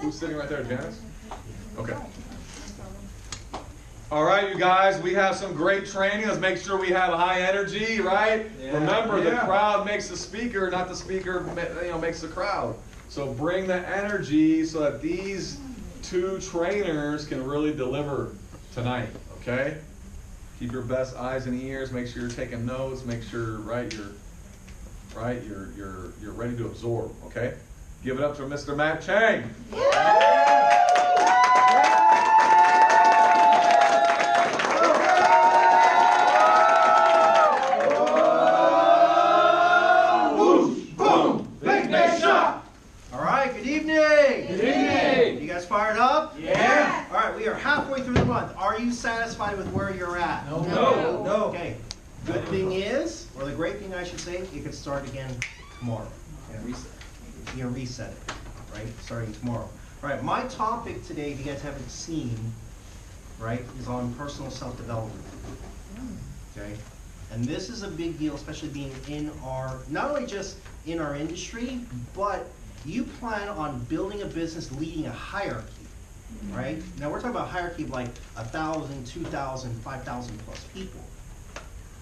Who's sitting right there, Janice? Okay. All right, you guys, we have some great training. Let's make sure we have high energy, right? Yeah. Remember, the crowd makes the speaker, not the speaker, makes the crowd. So bring the energy so that these two trainers can really deliver tonight, okay? Keep your best eyes and ears. Make sure you're taking notes. Make sure, you're ready to absorb, okay? Give it up to Mr. Matt Chang. Fired up? Yeah. All right, we are halfway through the month. Are you satisfied with where you're at? No. No. No. Okay. Good thing is, or the great thing I should say, you can start again tomorrow. And reset. You can reset it, right? Starting tomorrow. All right, my topic today, if you guys haven't seen, right, is on personal self-development. Okay? And this is a big deal, especially being in our, not only just in our industry, but you plan on building a business, leading a hierarchy, right? Now we're talking about hierarchy of like 1,000, 2,000, 5,000 plus people,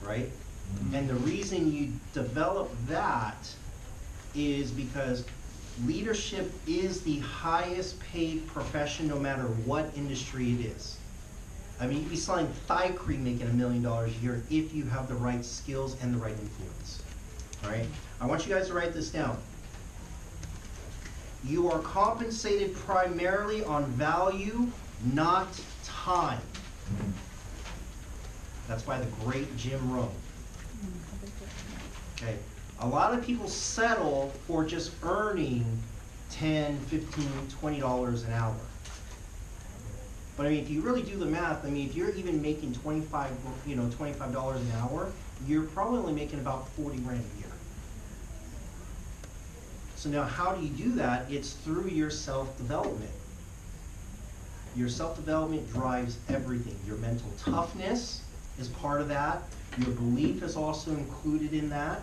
right? And the reason you develop that is because leadership is the highest paid profession no matter what industry it is. I mean, you could be selling thigh cream making $1 million a year if you have the right skills and the right influence, all right? I want you guys to write this down. You are compensated primarily on value, not time. That's by the great Jim Rohn. Okay. A lot of people settle for just earning $10, $15, $20 an hour. But I mean, if you really do the math, I mean, if you're even making $25 an hour, you're probably only making about 40 grand a year. So now how do you do that? It's through your self-development. Your self-development drives everything. Your mental toughness is part of that. Your belief is also included in that,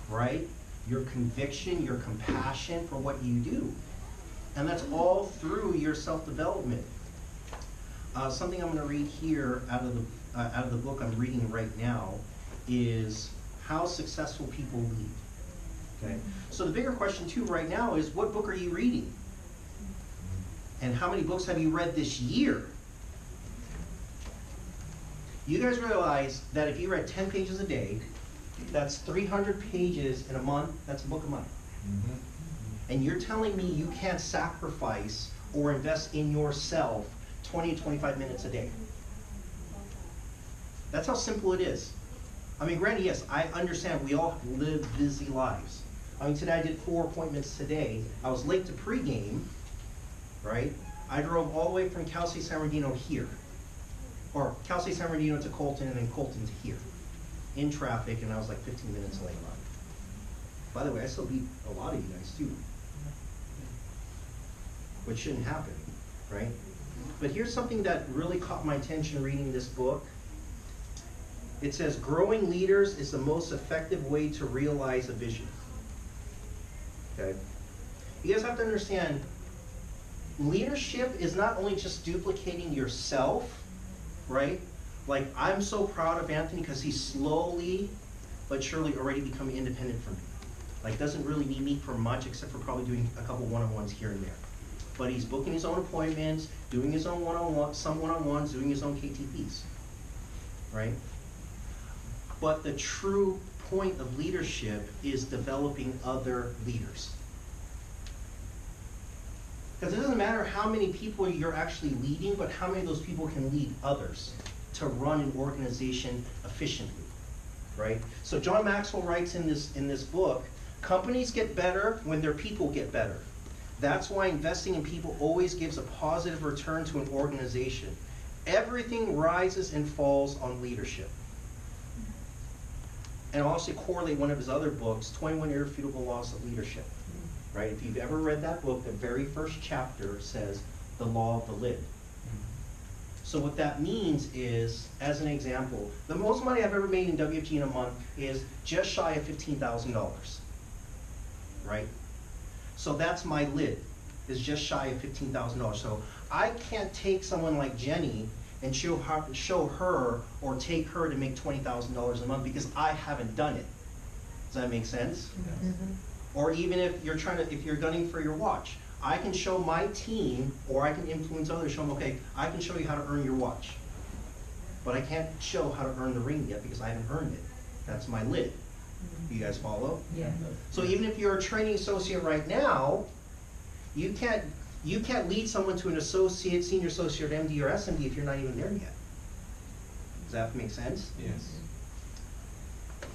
right? Your conviction, your compassion for what you do. And that's all through your self-development. Something I'm going to read here out of the book I'm reading right now is How Successful People Lead. Okay. So the bigger question too right now is, what book are you reading? And how many books have you read this year? You guys realize that if you read 10 pages a day, that's 300 pages in a month, that's a book a month. And you're telling me you can't sacrifice or invest in yourself 20 to 25 minutes a day. That's how simple it is. I mean, granted, yes, I understand we all live busy lives. I mean, today I did 4 appointments today. I was late to pregame, right? I drove all the way from Cal State San Bernardino here. Or Cal State San Bernardino to Colton and then Colton to here. In traffic, and I was like 15 minutes late. By the way, I still beat a lot of you guys too. Which shouldn't happen, right? But here's something that really caught my attention reading this book. It says, growing leaders is the most effective way to realize a vision. Okay? You guys have to understand, leadership is not only just duplicating yourself, right? Like, I'm so proud of Anthony because he's slowly but surely already becoming independent from me. Like, doesn't really need me for much except for probably doing a couple one-on-ones here and there. But he's booking his own appointments, doing his own some one-on-ones, doing his own KTPs, right? But the true point of leadership is developing other leaders. Because it doesn't matter how many people you're actually leading, but how many of those people can lead others to run an organization efficiently, right? So John Maxwell writes in this book, companies get better when their people get better. That's why investing in people always gives a positive return to an organization. Everything rises and falls on leadership. And I'll also correlate one of his other books, 21 Irrefutable Laws of Leadership. Right? If you've ever read that book, the very first chapter says the law of the lid. So what that means is, as an example, the most money I've ever made in WFG in a month is just shy of $15,000. Right? So that's my lid. is just shy of $15,000. So I can't take someone like Jenny and show her or take her to make $20,000 a month because I haven't done it. Does that make sense? Or even if you're gunning for your watch, I can show my team, or I can influence others, show them, okay, I can show you how to earn your watch. But I can't show how to earn the ring yet because I haven't earned it. That's my lid. You guys follow? Yeah. So even if you're a training associate right now, you can't lead someone to an associate, senior associate, MD, or SMD if you're not even there yet. Does that make sense? Yes.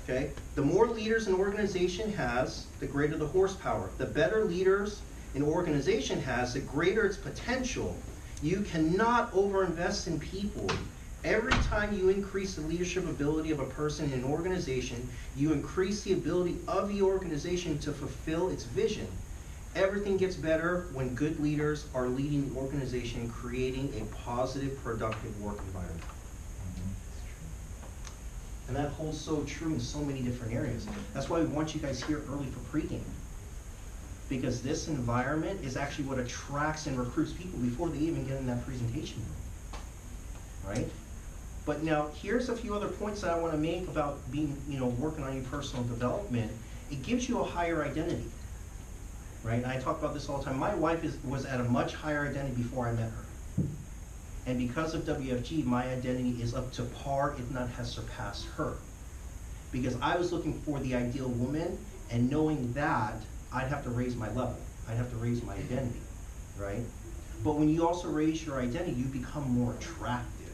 Okay? The more leaders an organization has, the greater the horsepower. The better leaders an organization has, the greater its potential. You cannot overinvest in people. Every time you increase the leadership ability of a person in an organization, you increase the ability of the organization to fulfill its vision. Everything gets better when good leaders are leading the organization, creating a positive, productive work environment. And that holds so true in so many different areas. That's why we want you guys here early for pregame. Because this environment is actually what attracts and recruits people before they even get in that presentation room. Right? But now, here's a few other points that I want to make about being, working on your personal development. It gives you a higher identity. Right? And I talk about this all the time. My wife was at a much higher identity before I met her. And because of WFG, my identity is up to par, if not has surpassed her. Because I was looking for the ideal woman, and knowing that, I'd have to raise my level. I'd have to raise my identity, right? But when you also raise your identity, you become more attractive,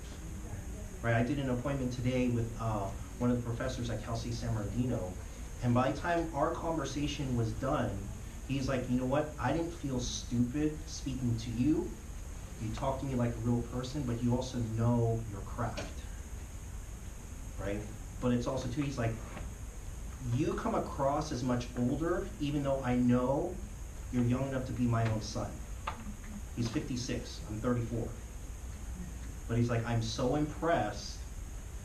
right? I did an appointment today with one of the professors at Cal State San Bernardino, and by the time our conversation was done, he's like, you know what? I didn't feel stupid speaking to you. You talk to me like a real person, but you also know your craft, right? But it's also too, he's like, you come across as much older, even though I know you're young enough to be my own son. He's 56, I'm 34. But he's like, I'm so impressed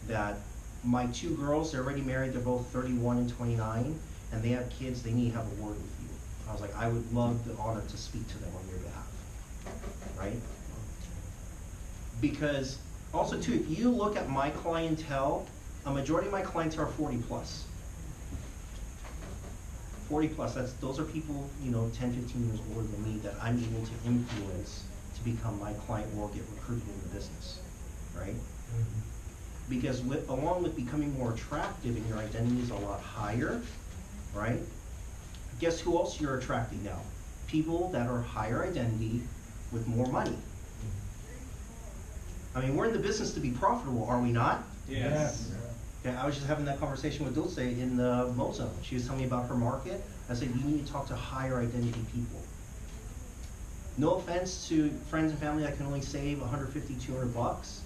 that my two girls, they're already married, they're both 31 and 29, and they have kids, they need to have a word with you. I was like, I would love the honor to speak to them on your behalf, right? Because also too, if you look at my clientele, a majority of my clientele are 40 plus. 40 plus, those are people, 10, 15 years older than me that I'm able to influence to become my client or get recruited in the business, right? Because along with becoming more attractive and your identity is a lot higher, right? Guess who else you're attracting now? People that are higher identity with more money. I mean, we're in the business to be profitable, are we not? Yes. Okay, I was just having that conversation with Dulce in the Mozone. She was telling me about her market. I said, you need to talk to higher identity people. No offense to friends and family that can only save $150, $200,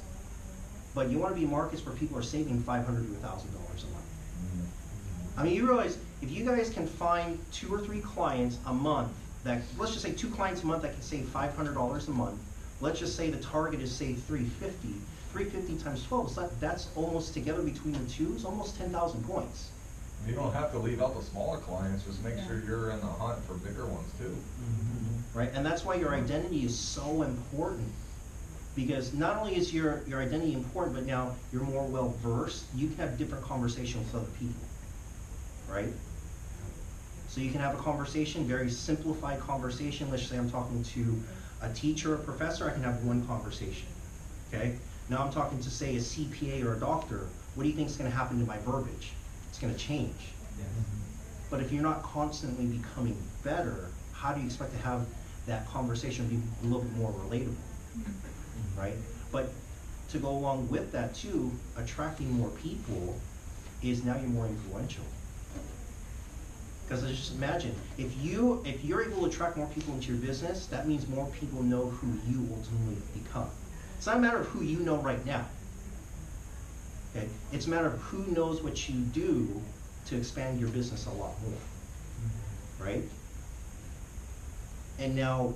but you want to be in markets where people are saving $500 to $1,000 a month. I mean, you realize if you guys can find 2 or 3 clients a month that, let's just say 2 clients a month that can save $500 a month. Let's just say the target is say $350. 350 times 12, so that's almost together between the two, it's almost 10,000 points. You don't have to leave out the smaller clients, just make sure you're in the hunt for bigger ones too. Right, and that's why your identity is so important. Because not only is your identity important, but now you're more well-versed, you can have different conversations with other people, right? So you can have a conversation, very simplified conversation. Let's say I'm talking to a teacher or a professor, I can have one conversation, okay? Now I'm talking to, say, a CPA or a doctor. What do you think is going to happen to my verbiage? It's going to change. But if you're not constantly becoming better, how do you expect to have that conversation be a little bit more relatable, right? But to go along with that too, attracting more people is now you're more influential. Because just imagine, if you're able to attract more people into your business, that means more people know who you ultimately become. It's not a matter of who you know right now. Okay? It's a matter of who knows what you do to expand your business a lot more. Right? And now,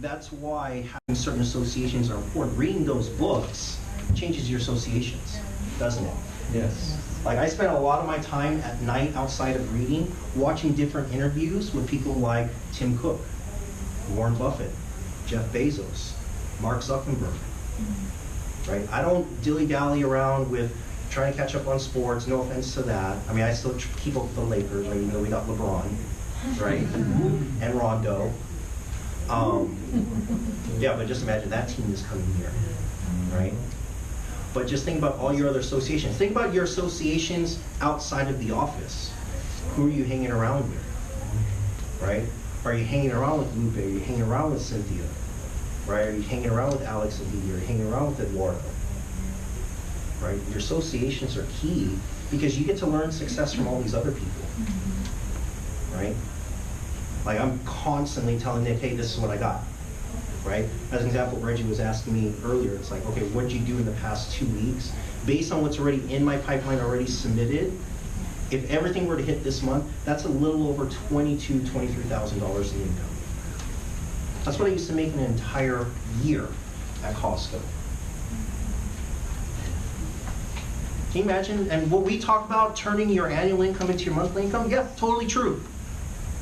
that's why having certain associations are important. Reading those books changes your associations, doesn't it? Yes. Like, I spend a lot of my time at night outside of reading, watching different interviews with people like Tim Cook, Warren Buffett, Jeff Bezos, Mark Zuckerberg, right? I don't dilly-dally around with trying to catch up on sports, no offense to that. I mean, I still keep up with the Lakers, right? Even though we got LeBron, right? And Rondo. Yeah, but just imagine that team is coming here, right? But just think about all your other associations. Think about your associations outside of the office. Who are you hanging around with, right? Are you hanging around with Lupe? Are you hanging around with Cynthia? Right? Are you hanging around with Alex and Didi? Are you hanging around with Eduardo? Right? Your associations are key because you get to learn success from all these other people, right? Like I'm constantly telling Nick, hey, this is what I got, right? As an example, Reggie was asking me earlier, it's like, okay, what did you do in the past 2 weeks? Based on what's already in my pipeline, already submitted, if everything were to hit this month, that's a little over $22,000, $23,000 in income. That's what I used to make in an entire year at Costco. Can you imagine? And what we talk about, turning your annual income into your monthly income, yeah, totally true.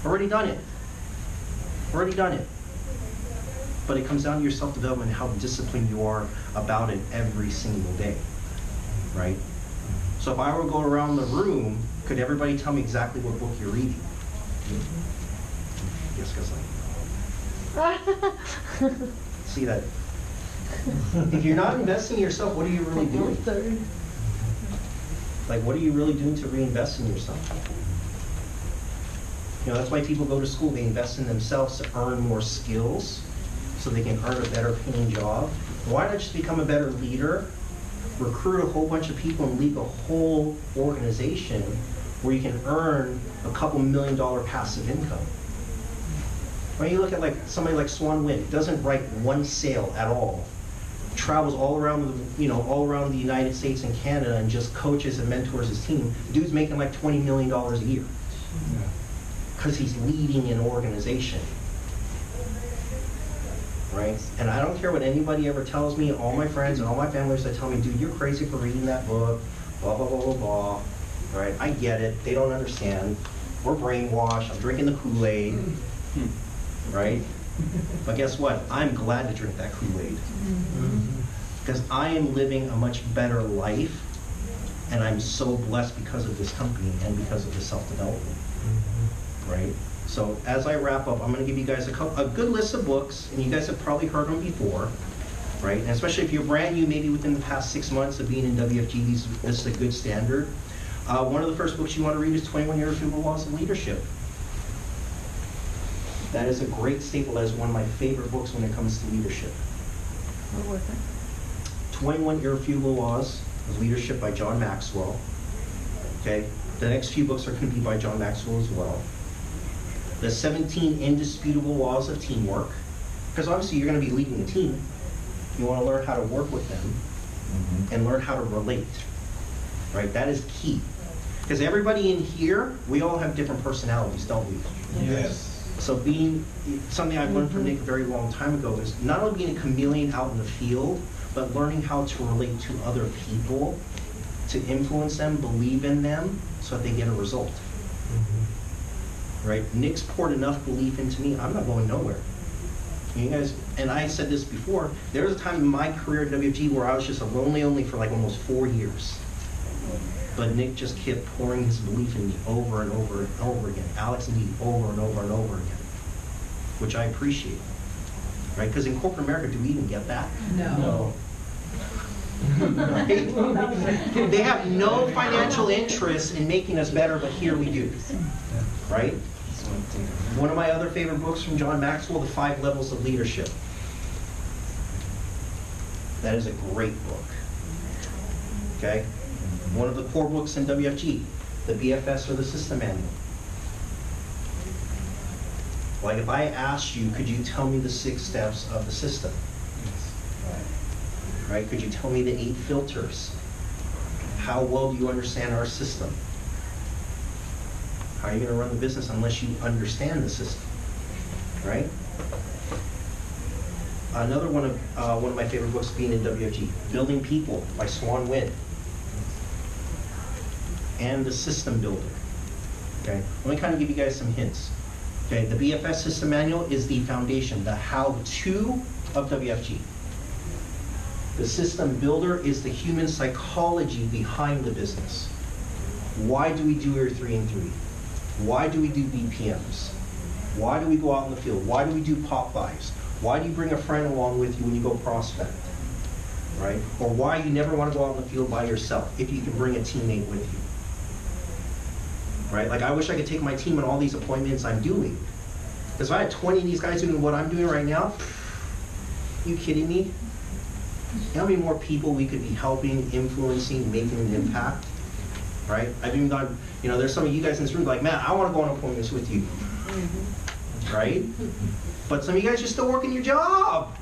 Already done it. Already done it. But it comes down to your self-development and how disciplined you are about it every single day, right? So if I were to go around the room, could everybody tell me exactly what book you're reading? Yes, because see that? If you're not investing in yourself, what are you really doing? Like, what are you really doing to reinvest in yourself? You know, that's why people go to school. They invest in themselves to earn more skills so they can earn a better paying job. Why not just become a better leader, recruit a whole bunch of people and lead a whole organization where you can earn a couple $1 million passive income? When you look at like somebody like Swan Wind, doesn't write one sale at all, travels all around all around the United States and Canada and just coaches and mentors his team. The dude's making like $20 million a year because he's leading an organization, right? And I don't care what anybody ever tells me. All my friends and all my families that tell me, dude, you're crazy for reading that book, blah blah blah blah blah. Right? I get it. They don't understand. We're brainwashed. I'm drinking the Kool-Aid. Right? But guess what? I'm glad to drink that Kool-Aid. Because I am living a much better life, and I'm so blessed because of this company and because of the self-development. Right? So as I wrap up, I'm going to give you guys a good list of books, and you guys have probably heard them before. Right? And especially if you're brand new, maybe within the past 6 months of being in WFG, this is a good standard. One of the first books you want to read is 21 Irrefutable Laws of Leadership. That is a great staple. That is one of my favorite books when it comes to leadership. What was it? 21 Irrefutable Laws of Leadership by John Maxwell. Okay, the next few books are going to be by John Maxwell as well. The 17 Indisputable Laws of Teamwork. Because obviously you're going to be leading a team. You want to learn how to work with them and learn how to relate. Right, that is key. Because everybody in here, we all have different personalities, don't we? Yes. So being, something I've learned from Nick a very long time ago is not only being a chameleon out in the field, but learning how to relate to other people, to influence them, believe in them, so that they get a result. Right? Nick's poured enough belief into me, I'm not going nowhere. You guys, and I said this before, there was a time in my career at WFG where I was just a lonely for like almost 4 years. But Nick just kept pouring his belief in me over and over and over again. Alex and me over and over and over again, which I appreciate. Right? Because in corporate America, do we even get that? No. Right? They have no financial interest in making us better, but here we do. Right? One of my other favorite books from John Maxwell, The 5 Levels of Leadership. That is a great book. Okay? One of the core books in WFG, the BFS or the System Manual. Like if I asked you, could you tell me the 6 steps of the system? Right? Could you tell me the 8 filters? How well do you understand our system? How are you going to run the business unless you understand the system? Right? Another one of my favorite books being in WFG, Building People by Swan Wind. And The System Builder. Okay? Let me kind of give you guys some hints. Okay, the BFS system manual is the foundation, the how-to of WFG. The system builder is the human psychology behind the business. Why do we do your 3 and 3? Why do we do BPMs? Why do we go out in the field? Why do we do pop buys? Why do you bring a friend along with you when you go prospect? Right? Or why you never want to go out in the field by yourself if you can bring a teammate with you. Right? Like, I wish I could take my team on all these appointments I'm doing. Because if I had 20 of these guys doing what I'm doing right now, you kidding me? How many more people we could be helping, influencing, making an impact? Right? I've even gone, there's some of you guys in this room like, man, I want to go on appointments with you. Right? But some of you guys are still working your job.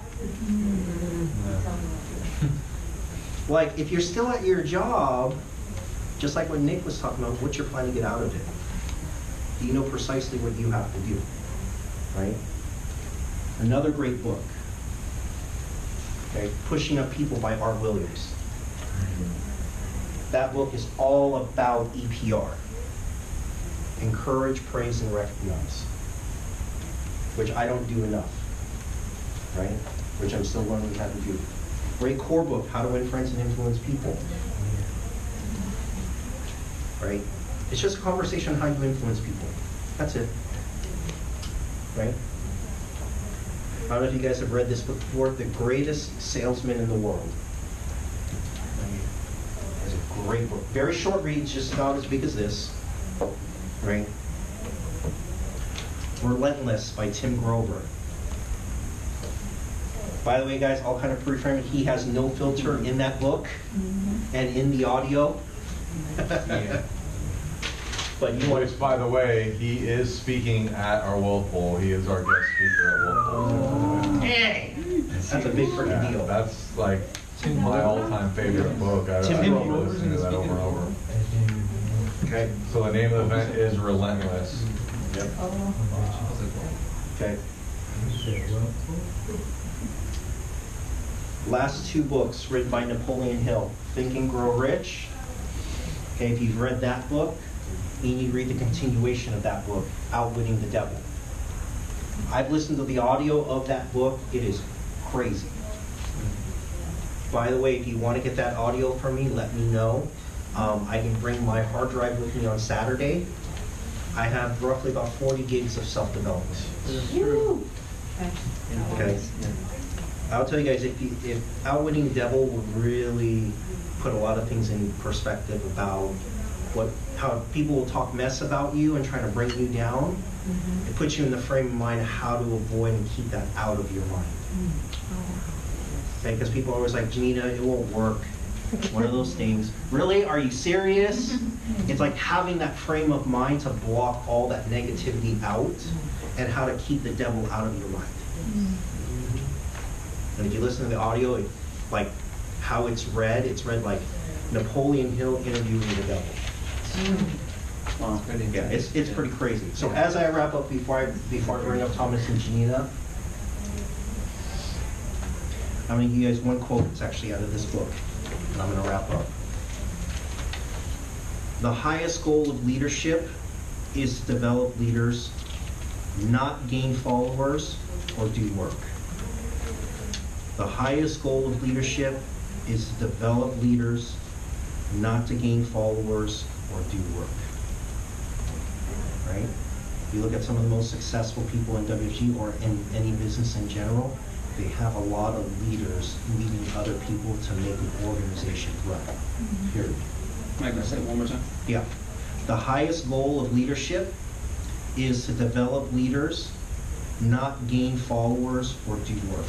Like, if you're still at your job, just like what Nick was talking about, what's your plan to get out of it? Do you know precisely what you have to do? Right? Another great book. Okay, Pushing Up People by Art Williams. That book is all about EPR. Encourage, praise, and recognize. Which I don't do enough. Right? Which I'm still learning how to do. Great core book, How to Win Friends and Influence People. Right? It's just a conversation on how you influence people. That's it. Right? I don't know if you guys have read this book before, The Greatest Salesman in the World. It's a great book. Very short read, it's just about as big as this. Right? Relentless by Tim Grover. By the way, guys, I'll kind of pre-frame it. He has no filter in that book and in the audio. But you want Which, by the way, he is speaking at our Wolf Bowl. He is our guest speaker at Wolf Bowl. Hey! That's a big freaking deal. That's like my all-time favorite book. I love listening to that over and over. Okay. So the name of the event is Relentless. Yep. Okay. Last 2 books written by Napoleon Hill. Think and Grow Rich. Okay, if you've read that book, you need to read the continuation of that book, Outwitting the Devil. I've listened to the audio of that book. It is crazy. By the way, if you want to get that audio from me, let me know. I can bring my hard drive with me on Saturday. I have roughly about 40 gigs of self-development. Okay. I'll tell you guys, if Outwitting the Devil would really put a lot of things in perspective about how people will talk mess about you and try to bring you down, it puts you in the frame of mind how to avoid and keep that out of your mind. Okay, because people are always like, Genina, it won't work. One of those things. Really? Are you serious? It's like having that frame of mind to block all that negativity out and how to keep the devil out of your mind. And if you listen to the audio, like how it's read like Napoleon Hill interviewing the devil. Yeah, it's pretty crazy. So as I wrap up, before I bring up Thomas and Genina, I'm going to give you guys one quote that's actually out of this book, and I'm going to wrap up. The highest goal of leadership is to develop leaders, not gain followers or do work. The highest goal of leadership is to develop leaders, not to gain followers or do work. Right? If you look at some of the most successful people in WFG or in any business in general, they have a lot of leaders leading other people to make an organization run. Period. Am I going to say it one more time? Yeah. The highest goal of leadership is to develop leaders, not gain followers or do work.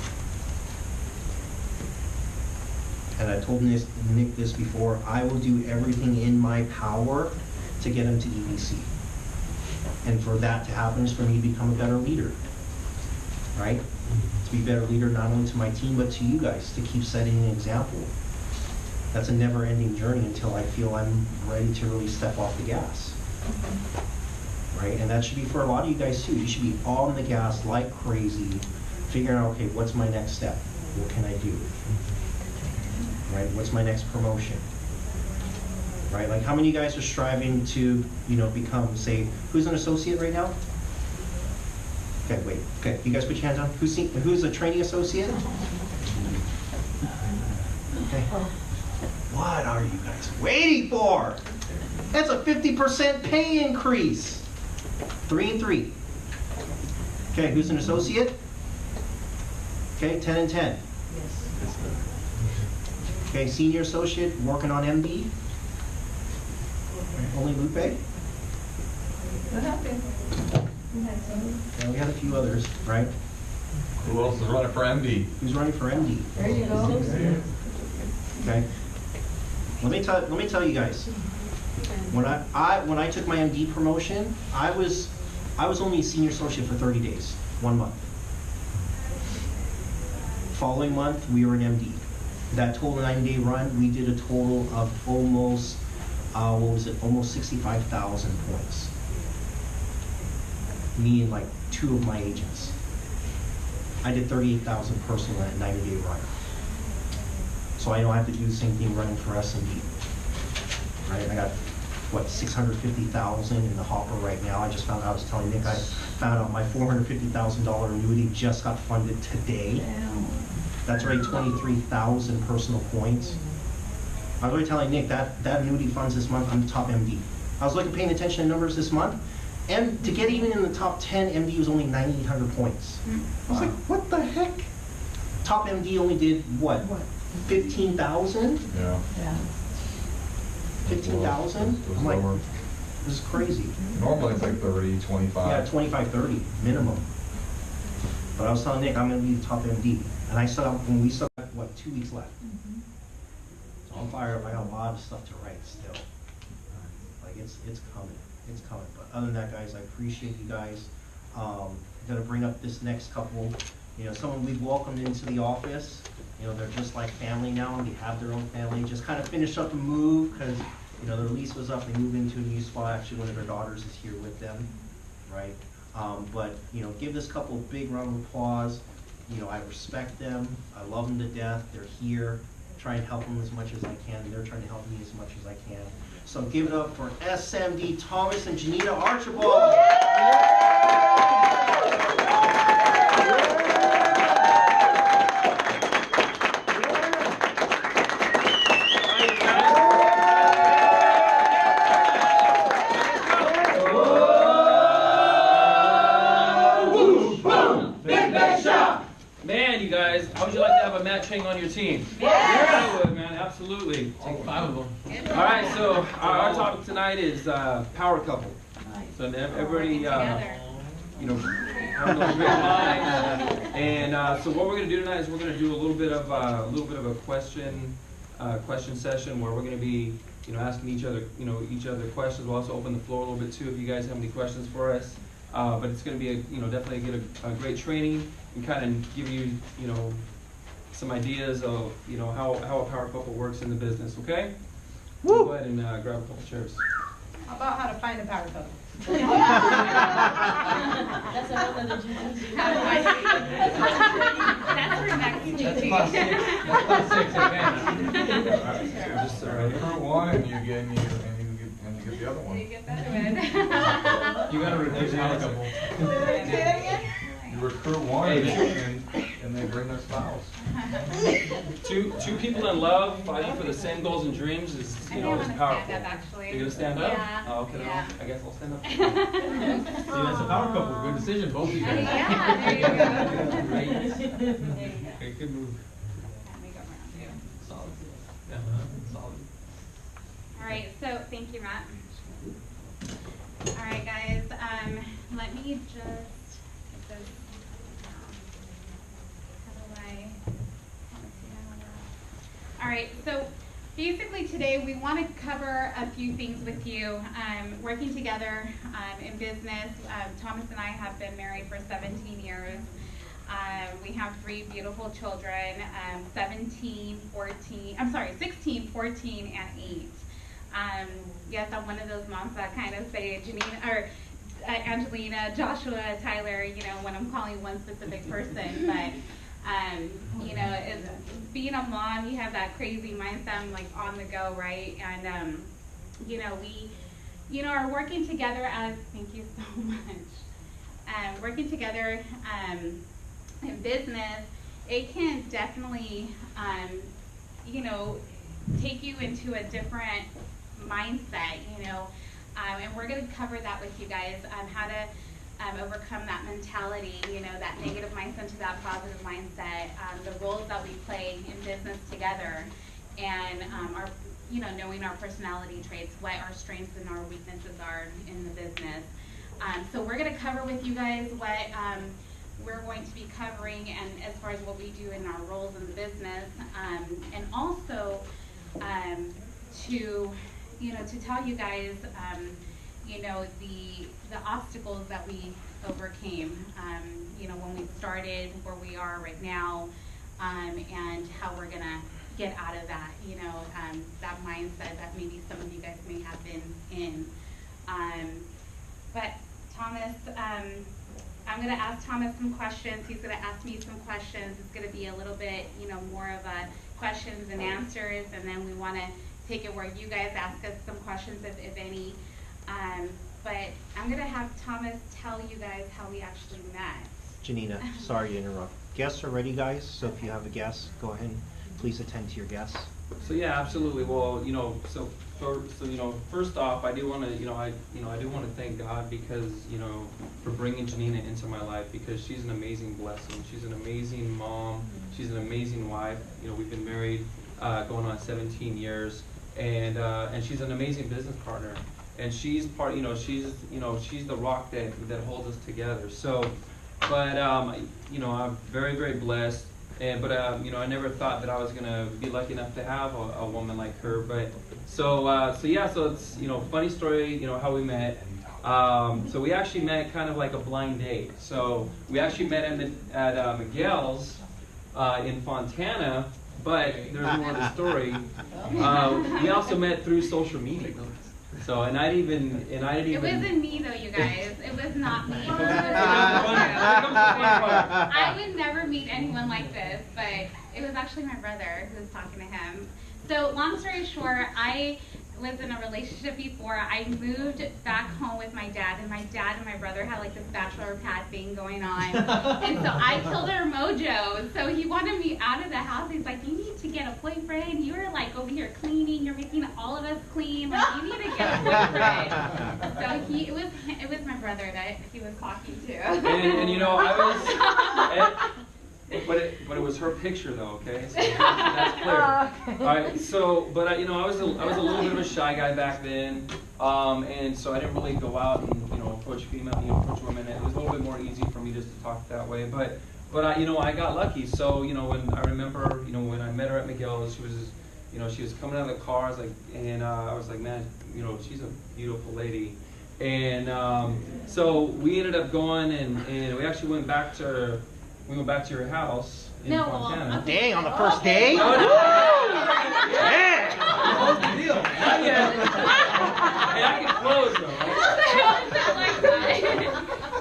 And I told Nick this before, I will do everything in my power to get him to EBC. And for that to happen is for me to become a better leader, right? To be a better leader not only to my team, but to you guys, to keep setting an example. That's a never-ending journey until I feel I'm ready to really step off the gas, right? And that should be for a lot of you guys too. You should be on the gas like crazy, figuring out, okay, what's my next step? What can I do? Right? What's my next promotion? Right? Like, how many of you guys are striving to, become, say, who's an associate right now? Okay, wait. Okay, you guys put your hands on. Who's a training associate? Okay. What are you guys waiting for? That's a 50% pay increase. 3 and 3. Okay, who's an associate? Okay, 10 and 10. Okay, senior associate working on MD. Only Lupe? What happened? Yeah, we had a few others, right? Who else is running for MD? Who's running for MD? There you go. Okay. Let me tell you guys. When I took my MD promotion, I was only a senior associate for 30 days, 1 month. Following month, we were an MD. That total 9-day run, we did a total of almost, almost 65,000 points. Me and like 2 of my agents. I did 38,000 personal in a 90-day run. So I don't have to do the same thing running for S&D. Right? I got, what, 650,000 in the hopper right now. I just found out, I was telling Nick, I found out my $450,000 annuity just got funded today. Damn. That's already 23,000 personal points. I was already telling Nick that annuity funds this month, I'm top MD. I was paying attention to numbers this month, and to get even in the top 10, MD was only 9,800 points. I was like, what the heck? Top MD only did what? 15,000? Yeah. Yeah. 15,000? I'm like, lower. this is crazy. Normally it's like 30, 25. Yeah, 25, 30 minimum. But I was telling Nick, I'm gonna be the top MD. And I still have, when we still have, what, 2 weeks left. So I'm fired up, I got a lot of stuff to write still. Like, it's coming, it's coming. But other than that, guys, I appreciate you guys. I'm gonna bring up this next couple, someone we've welcomed into the office. They're just like family now, and they have their own family. Just kind of finished up a move, because, their lease was up, they moved into a new spot. Actually, one of their daughters is here with them, right? But, give this couple a big round of applause. I respect them, I love them to death, they're here, try and help them as much as I can, and they're trying to help me as much as I can. So give it up for SMD Thomas and Genina Archibald. Man, you guys, how would you like to have a Matt Chang on your team? Yeah, I would, man, absolutely. Take 5 of them. All right, so our topic tonight is power couple. So everybody, having those great minds. And so what we're going to do tonight is we're going to do a little bit of a question session where we're going to be asking each other questions. We'll also open the floor a little bit too if you guys have any questions for us. But it's going to be definitely a great training and kind of give you some ideas of how a power couple works in the business. Okay? Woo! Go ahead and grab a couple chairs. How about how to find a power couple? That's another agenda. How to find That's for next week. That's class 6 again. Just recruit one and you get the other one. You get that? You got to reduce power couple. You recruit one and they bring their spouse. Two people in love fighting for the same goals and dreams is I think I'm is gonna powerful. stand up, actually. You're gonna stand up? Yeah. Oh, okay. Yeah. I guess I'll stand up. See, that's a power couple. Good decision, both of you guys. Yeah, there you go. Okay, good move. Let me go around you. Solid. Solid. All right, so thank you, Matt. All right, guys, let me just get this. All right, so basically today we want to cover a few things with you. Working together in business, Thomas and I have been married for 17 years. We have 3 beautiful children, 16, 14, and 8. Yes, I'm one of those moms that kind of say Angelina, Joshua, Tyler, when I'm calling one specific person, but being a mom, you have that crazy mindset, I'm like on the go, right? And, we, are working together as, thank you so much, working together in business, it can definitely, you know, take you into a different mindset, you know, and we're going to cover that with you guys, how to overcome that mentality, you know, that negative mindset to that positive mindset, the roles that we play in business together, and our, you know, knowing our personality traits, what our strengths and our weaknesses are in the business. So we're going to cover with you guys what we're going to be covering, and as far as what we do in our roles in the business, and also to, you know, to tell you guys, you know, the obstacles that we overcame, you know, when we started, where we are right now, and how we're gonna get out of that, you know, that mindset that maybe some of you guys may have been in. But Thomas, I'm gonna ask Thomas some questions. He's gonna ask me some questions. It's gonna be a little bit, you know, more of a questions and answers, and then we wanna take it where you guys ask us some questions, if any. But I'm gonna have Thomas tell you guys how we actually met. Genina, sorry to interrupt. Guests are ready, guys, so if you have a guest, go ahead and please attend to your guests. So yeah, absolutely. Well, you know, so you know, first off, I do want to, I do want to thank God because, you know, for bringing Genina into my life, because she's an amazing blessing. She's an amazing mom. She's an amazing wife. You know, we've been married going on 17 years, and she's an amazing business partner. And she's part, she's the rock that holds us together. So, but you know, I'm very, very blessed. But you know, I never thought that I was gonna be lucky enough to have a woman like her. But so yeah, so it's, you know, funny story, you know, how we met. So we actually met kind of like a blind date. So we actually met at Miguel's in Fontana. But there's more to the story. We also met through social media. So and I didn't even. It wasn't me though, you guys. It was not me. I would never meet anyone like this, but it was actually my brother who was talking to him. So long story short, I was in a relationship before. I moved back home with my dad, and my dad and my brother had like this bachelor pad thing going on. And so I killed their mojo. So he wanted me out of the house. He's like, you need to get a boyfriend. You were like over here cleaning. You're making all of us clean. Like, you need to get a boyfriend. So it was my brother that he was talking to. And you know, I was. But it was her picture though, okay? So that's clear. All right. So, but you know, I was a little bit of a shy guy back then, and so I didn't really go out and, you know, approach approach women. It was a little bit more easy for me just to talk that way. But you know, I got lucky. So, you know, when I remember, you know, when I met her at Miguel's, she was coming out of the car. I was like, man, you know, she's a beautiful lady. And so we ended up going, and we actually went back to your house in Fontana. Dang, on the first day? No. Yeah. Close the deal. Not yet. Hey, I can close though.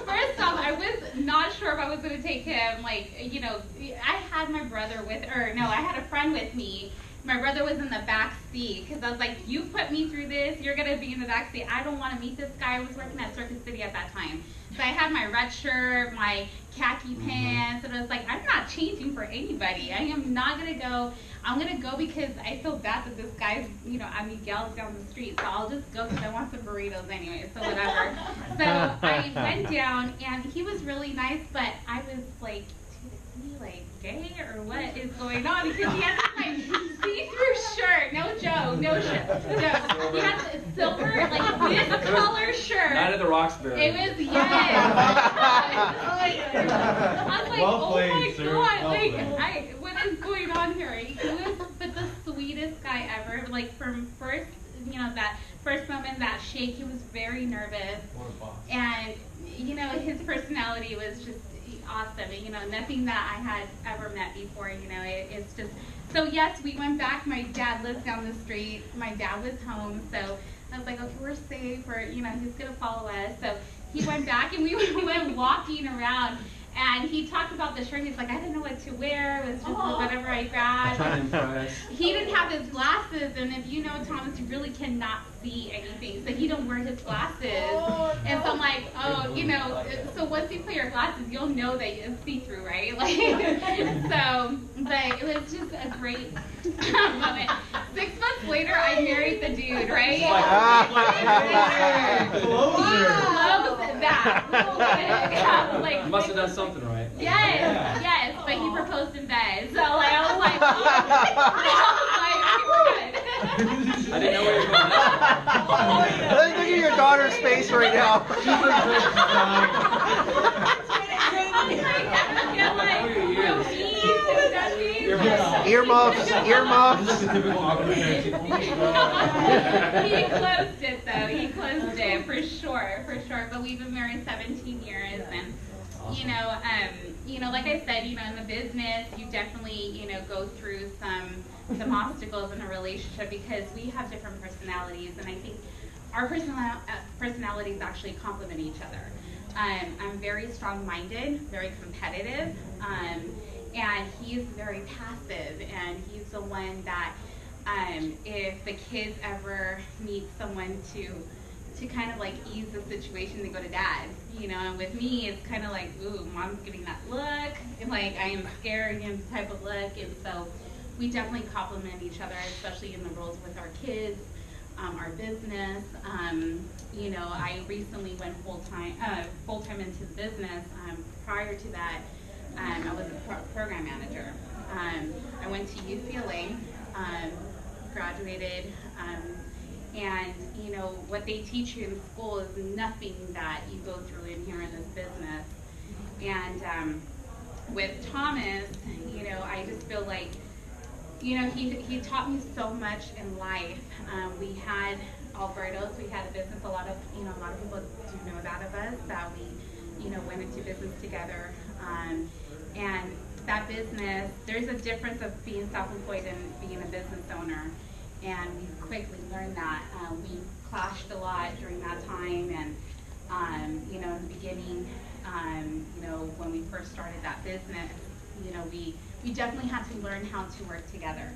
First off, I was not sure if I was going to take him. Like, you know, I had my brother I had a friend with me. My brother was in the back seat because I was like, you put me through this, you're going to be in the back seat. I don't want to meet this guy. I was working at Circuit City at that time. So I had my red shirt, my khaki pants, and I was like, I'm not changing for anybody. I am not going to go. I'm going to go because I feel bad that this guy's, you know, at Miguel's down the street. So I'll just go because I want some burritos anyway, so whatever. So I went down, and he was really nice, but I was like, is he like gay or what is going on? Because he had this like see-through shirt. No joke. He had a silver, like this color shirt. Night of the Roxbury. It was, yes. I was like, Well played, oh my sir. God, Well like, played. what is going on here? He was but the sweetest guy ever. Like from first, you know, that first moment, that shake, he was very nervous. What a boss. And, you know, his personality was just awesome. You know, nothing that I had ever met before, you know, it's just, so yes, we went back. My dad lives down the street. My dad was home, so I was like, okay, we're safe, or, you know, he's gonna follow us. So he went back, and we went walking around, And he talked about the shirt. He's like, I didn't know what to wear. It was just whatever I grabbed. Trying to impress. He didn't have his glasses, and if you know Thomas, you really cannot see anything. So he don't wear his glasses. And so I'm like, oh, you know, so once you put your glasses, you'll know that it's see-through, right? Like, so, but it was just a great moment. 6 months later, I married the dude, right? Close that. Like, You must have done something right. yes, but he proposed in bed. So like, I was like, okay, we're good. I didn't know where you were going now. Look at your daughter's face right now. Earmuffs. He closed it though. He closed it for sure. But we've been married 17 years, and you know, like I said, you know, in the business, you definitely, you know, go through some obstacles in a relationship because we have different personalities, and I think our personalities actually complement each other. I'm very strong-minded, very competitive, and he's very passive, and he's the one that if the kids ever need someone to kind of like ease the situation, they go to dad, you know, and with me, it's kind of like, ooh, mom's giving that look, and like, I am scared, you know, type of look, and so we definitely complement each other, especially in the roles with our kids, our business. You know, I recently went full-time into the business. Prior to that, I was a program manager. I went to UCLA, graduated, and you know, what they teach you in school is nothing that you go through in here in this business. And with Thomas, you know, I just feel like, you know, he taught me so much in life. We had Alberto's, we had a business, a lot of people do know that of us, that we, you know, went into business together. And that business, there's a difference of being self-employed and being a business owner. And we quickly learned that. We clashed a lot during that time, and you know, in the beginning, you know, when we first started that business, you know, we definitely had to learn how to work together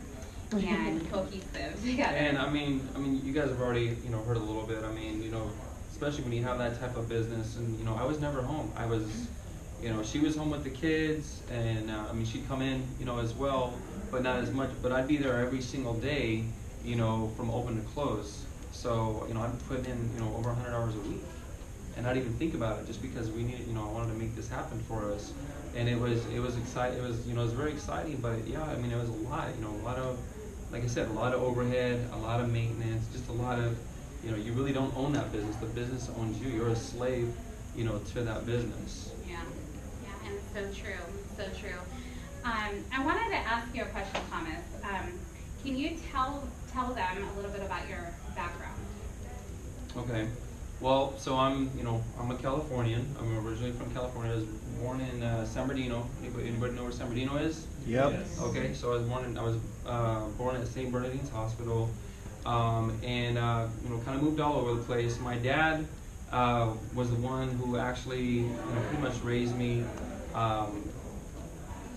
and cohesive together. And I mean, you guys have already, you know, heard a little bit. I mean, you know, especially when you have that type of business, and you know, I was never home. I was, you know, she was home with the kids, and I mean, she'd come in, you know, as well, but not as much. But I'd be there every single day, you know, from open to close. So, you know, I'm putting in, you know, over 100 hours a week, and not even think about it, just because we needed, you know, I wanted to make this happen for us. And it was exciting. It was, you know, it was very exciting. But yeah, I mean, it was a lot. You know, a lot of, like I said, a lot of overhead, a lot of maintenance, just a lot of, you know, you really don't own that business. The business owns you. You're a slave, you know, to that business. Yeah, and it's so true. I wanted to ask you a question, Thomas. Can you tell them a little bit about your background? Okay. Well, so I'm a Californian. I'm originally from California. I was born in San Bernardino. Anybody know where San Bernardino is? Yep. Yes. Okay, so I was born at St. Bernardine's Hospital, and you know, kind of moved all over the place. My dad was the one who actually, you know, pretty much raised me.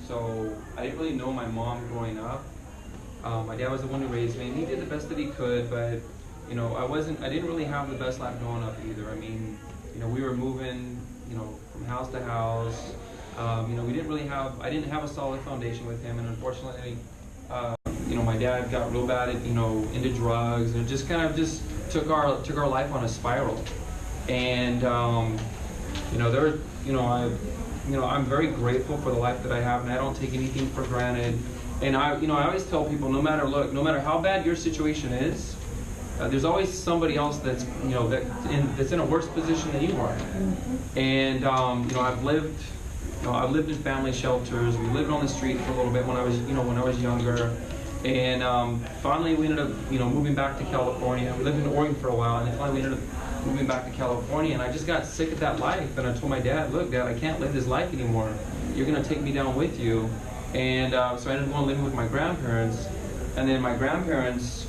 So I didn't really know my mom growing up. My dad was the one who raised me, and he did the best that he could, but you know, I didn't really have the best life growing up either. I mean, you know, we were moving, you know, from house to house. You know, I didn't have a solid foundation with him, and unfortunately, you know, my dad got real bad at, you know, into drugs, and it just kind of took our life on a spiral. And you know, I'm very grateful for the life that I have, and I don't take anything for granted. And I always tell people, no matter how bad your situation is, there's always somebody else that's, you know, that's in a worse position than you are. And you know, I've lived in family shelters. We lived on the street for a little bit when I was younger. And finally, we ended up, you know, moving back to California. We lived in Oregon for a while, and then finally we ended up moving back to California. And I just got sick of that life. And I told my dad, "Look, Dad, I can't live this life anymore. You're gonna take me down with you." And so I ended up going living with my grandparents. And then my grandparents,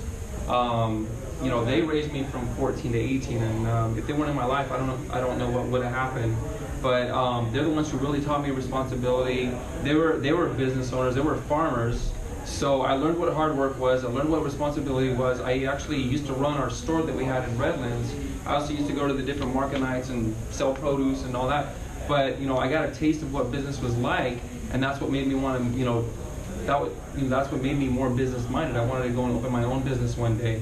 you know, they raised me from 14 to 18, and if they weren't in my life, I don't know what would have happened. but they're the ones who really taught me responsibility. They were business owners, they were farmers, so I learned what hard work was, I learned what responsibility was. I actually used to run our store that we had in Redlands. I also used to go to the different market nights and sell produce and all that, but I got a taste of what business was like, and that's what made me want to, that's what made me more business minded. I wanted to go and open my own business one day.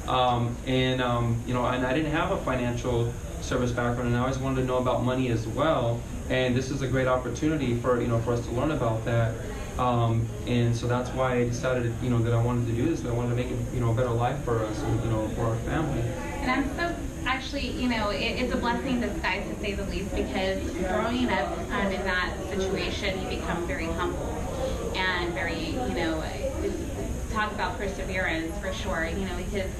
And I didn't have a financial service background, and I always wanted to know about money as well. And this is a great opportunity for us to learn about that. And so that's why I decided, that I wanted to do this. I wanted to make it, a better life for us and, for our family. And I'm so actually, it's a blessing in disguise to say the least, because growing up in that situation, you become very humble and very, talk about perseverance for sure, because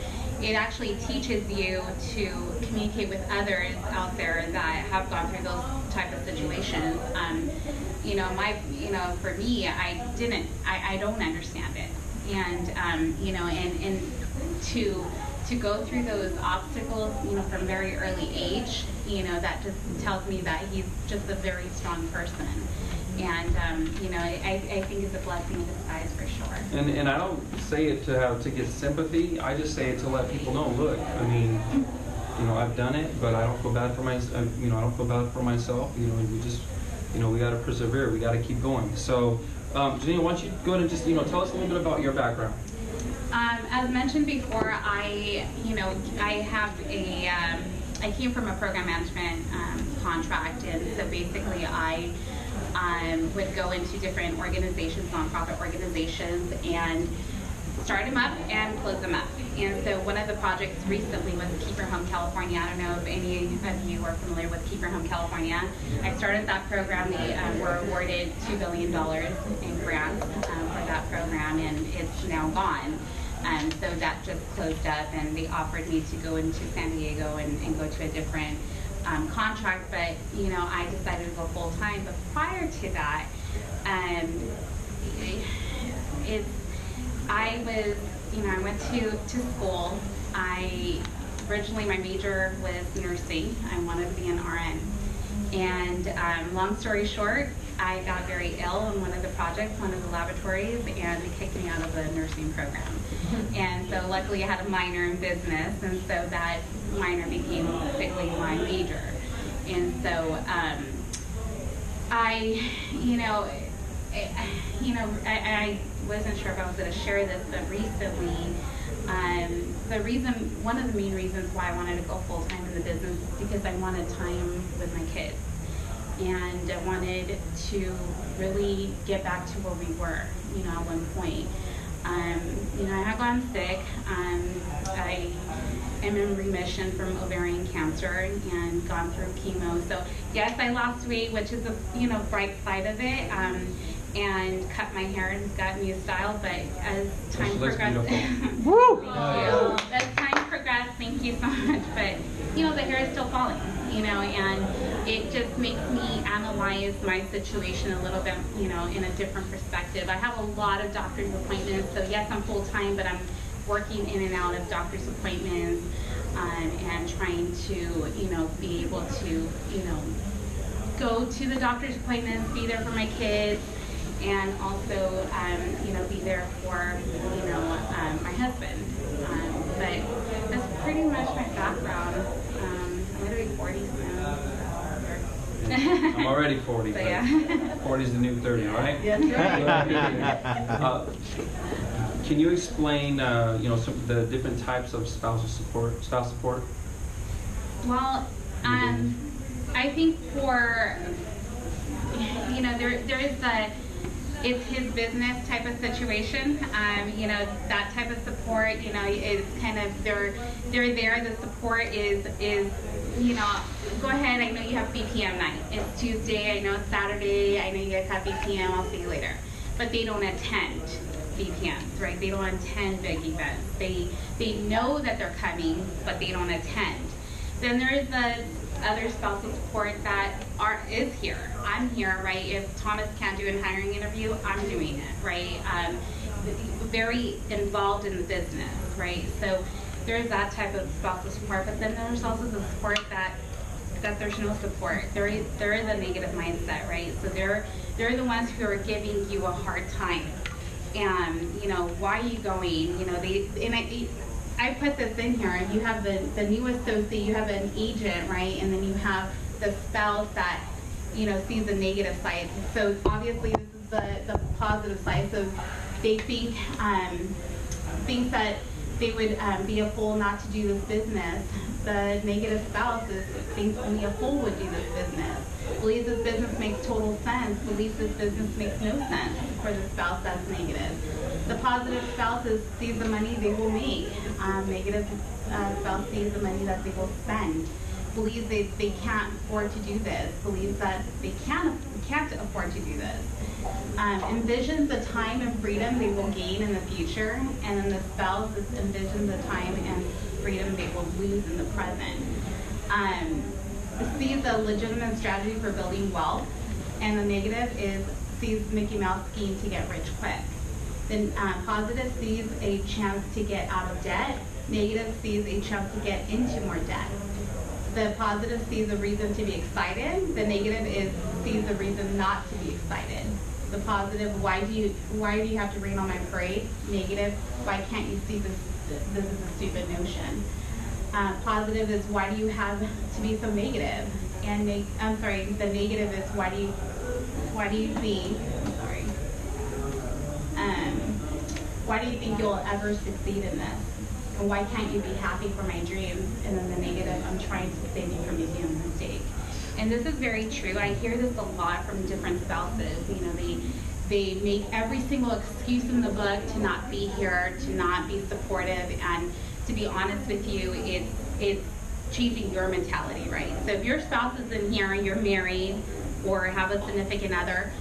it actually teaches you to communicate with others out there that have gone through those type of situations. For me, I don't understand it, and and to go through those obstacles, from very early age, that just tells me that he's just a very strong person. And I think it's a blessing in disguise for sure. And I don't say it to get sympathy. I just say it to let people know. Look, I mean, I've done it, but I don't feel bad for myself. I don't feel bad for myself. We just, we got to persevere. We got to keep going. So, Genina, why don't you go ahead and just, tell us a little bit about your background. As mentioned before, I came from a program management contract, and so basically I would go into different organizations, nonprofit organizations, and start them up and close them up. And so one of the projects recently was Keep Your Home California. I don't know if any of you are familiar with Keep Your Home California. I started that program. We were awarded $2 billion in grants for that program, and it's now gone. So that just closed up, and they offered me to go into San Diego and go to a different contract, but I decided to go full time. But prior to that, I went to school. Originally my major was nursing. I wanted to be an RN. And long story short, I got very ill in one of the projects, one of the laboratories, and they kicked me out of the nursing program. And so luckily I had a minor in business, and so that minor became quickly my major. And so I wasn't sure if I was going to share this, but recently, one of the main reasons why I wanted to go full time in the business is because I wanted time with my kids. And I wanted to really get back to where we were, at one point. I had gone sick. I am in remission from ovarian cancer and gone through chemo. So yes, I lost weight, which is the bright side of it. And cut my hair and got new style. But as time progressed, as time progressed, thank you so much. But the hair is still falling. And it just makes me analyze my situation a little bit, in a different perspective. I have a lot of doctor's appointments, so yes, I'm full time, but I'm working in and out of doctor's appointments, and trying to, be able to, go to the doctor's appointments, be there for my kids, and also, be there for, my husband. But that's pretty much my background. I'm going to be 40 soon. I'm already 40. So, yeah. 40 is the new 30, right? Yes, right. Can you explain, some of the different types of spousal support? Well, I think for, there is it's his business type of situation. That type of support, is kind of, they're there. The support is, go ahead, I know you have BPM night. It's Tuesday, I know it's Saturday, I know you guys have BPM, I'll see you later. But they don't attend BPMs, right? They don't attend big events. They know that they're coming, but they don't attend. Then there is the other spousal support that is here. I'm here, right? If Thomas can't do a hiring interview, I'm doing it, right? Very involved in the business, right? So there's that type of spousal support, but then there's also the support that that there's no support. They're in the negative mindset, right? So they're the ones who are giving you a hard time. And, you know, why are you going? You know, I put this in here. You have the new associate, you have an agent, right? And then you have the spouse that, you know, sees the negative side. So obviously this is the positive side. So they think that they would be a fool not to do this business. The negative spouse thinks only a fool would do this business. Believes this business makes total sense. Believes this business makes no sense for the spouse that's negative. The positive spouse sees the money they will make. Negative spouse sees the money that they will spend. Believes they can't afford to do this. Believes that they can't afford to do this. Envisions the time and freedom they will gain in the future, and then the spouse envisions the time and freedom they will lose in the present. Sees a legitimate strategy for building wealth, and the negative sees Mickey Mouse scheme to get rich quick. Then positive sees a chance to get out of debt. Negative sees a chance to get into more debt. The positive sees a reason to be excited. The negative sees a reason not to be excited. The positive, why do you have to rain on my parade? Negative, why can't you see this is a stupid notion? Positive is, why do you have to be so negative? And the negative is, why do you think you'll ever succeed in this? And why can't you be happy for my dreams? And then the negative, I'm trying to save you from making a mistake. And this is very true. I hear this a lot from different spouses. You know, they make every single excuse in the book to not be here, to not be supportive, and to be honest with you, it's changing your mentality, right? So if your spouse is in here, you're married or have a significant other,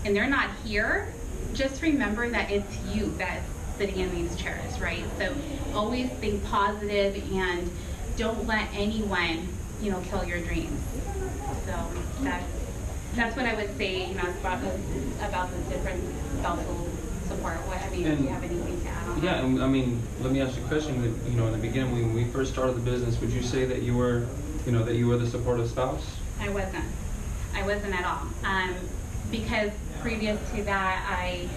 and they're not here, just remember that it's you that's sitting in these chairs, right? So always think positive and don't let anyone, you know, kill your dreams. So that's what I would say, you know, about the different spousal support. Do you have anything to add on that? Yeah, I mean, let me ask you a question. You know, in the beginning, when we first started the business, would you say that you were the supportive spouse? I wasn't at all. Because previous to that, I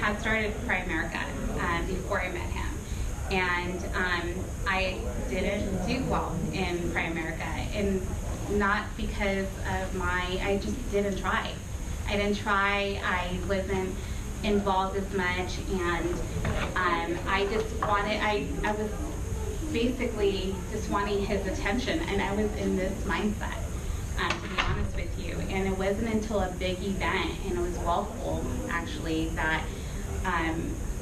had started Primerica before I met him, and I didn't do well in Primerica, and not because of I just didn't try. I didn't try. I wasn't involved as much, and I was basically just wanting his attention, and I was in this mindset, to be honest with you. And it wasn't until a big event, and it was Walpole actually, that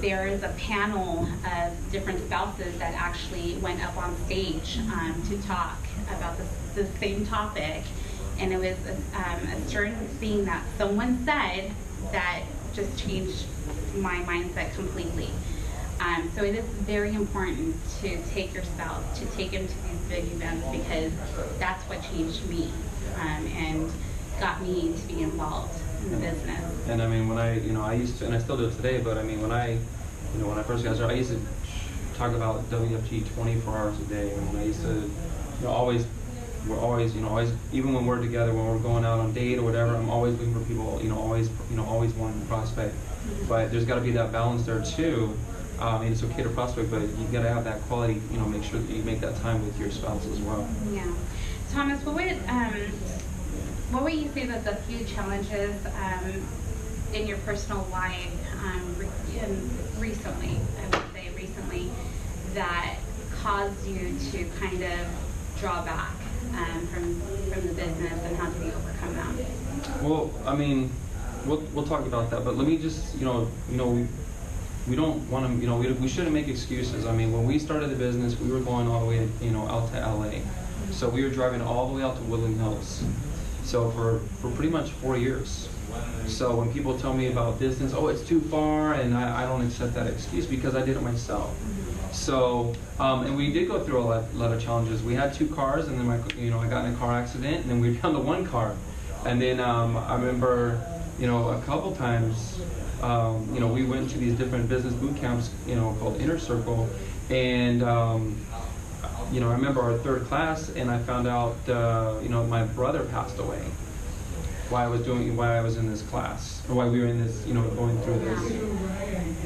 there is a panel of different spouses that actually went up on stage to talk about the same topic, and it was a certain thing that someone said that just changed my mindset completely. So it is very important to take your spouse, to take him to these big events, because that's what changed me and got me to be involved in the business. And I mean, when I used to, and I still do it today, but I mean, when I first got started, I used to talk about WFG 24 hours a day. I mean, I used to, we're always, even when we're together, when we're going out on date or whatever, I'm always looking for people, always wanting to prospect. But there's got to be that balance there too. I mean, it's okay to prospect, but you got to have that quality, make sure that you make that time with your spouse as well. Yeah. Thomas, what would you say that the few challenges in your personal life recently, that caused you to kind of draw back from the business, and how did you overcome that? Well, I mean, we'll talk about that, but let me just, we don't want to, we shouldn't make excuses. I mean, when we started the business, we were going all the way, out to LA. So we were driving all the way out to Woodland Hills. So for pretty much 4 years. So when people tell me about distance, oh, it's too far, and I don't accept that excuse because I did it myself. So, and we did go through a lot of challenges. We had 2 cars, and then I got in a car accident, and then we were down to 1 car. And then I remember, a couple times, we went to these different business boot camps, called Inner Circle, and you know, I remember our third class, and I found out, you know, my brother passed away while I was in this class, or while we were in this, you know, going through this.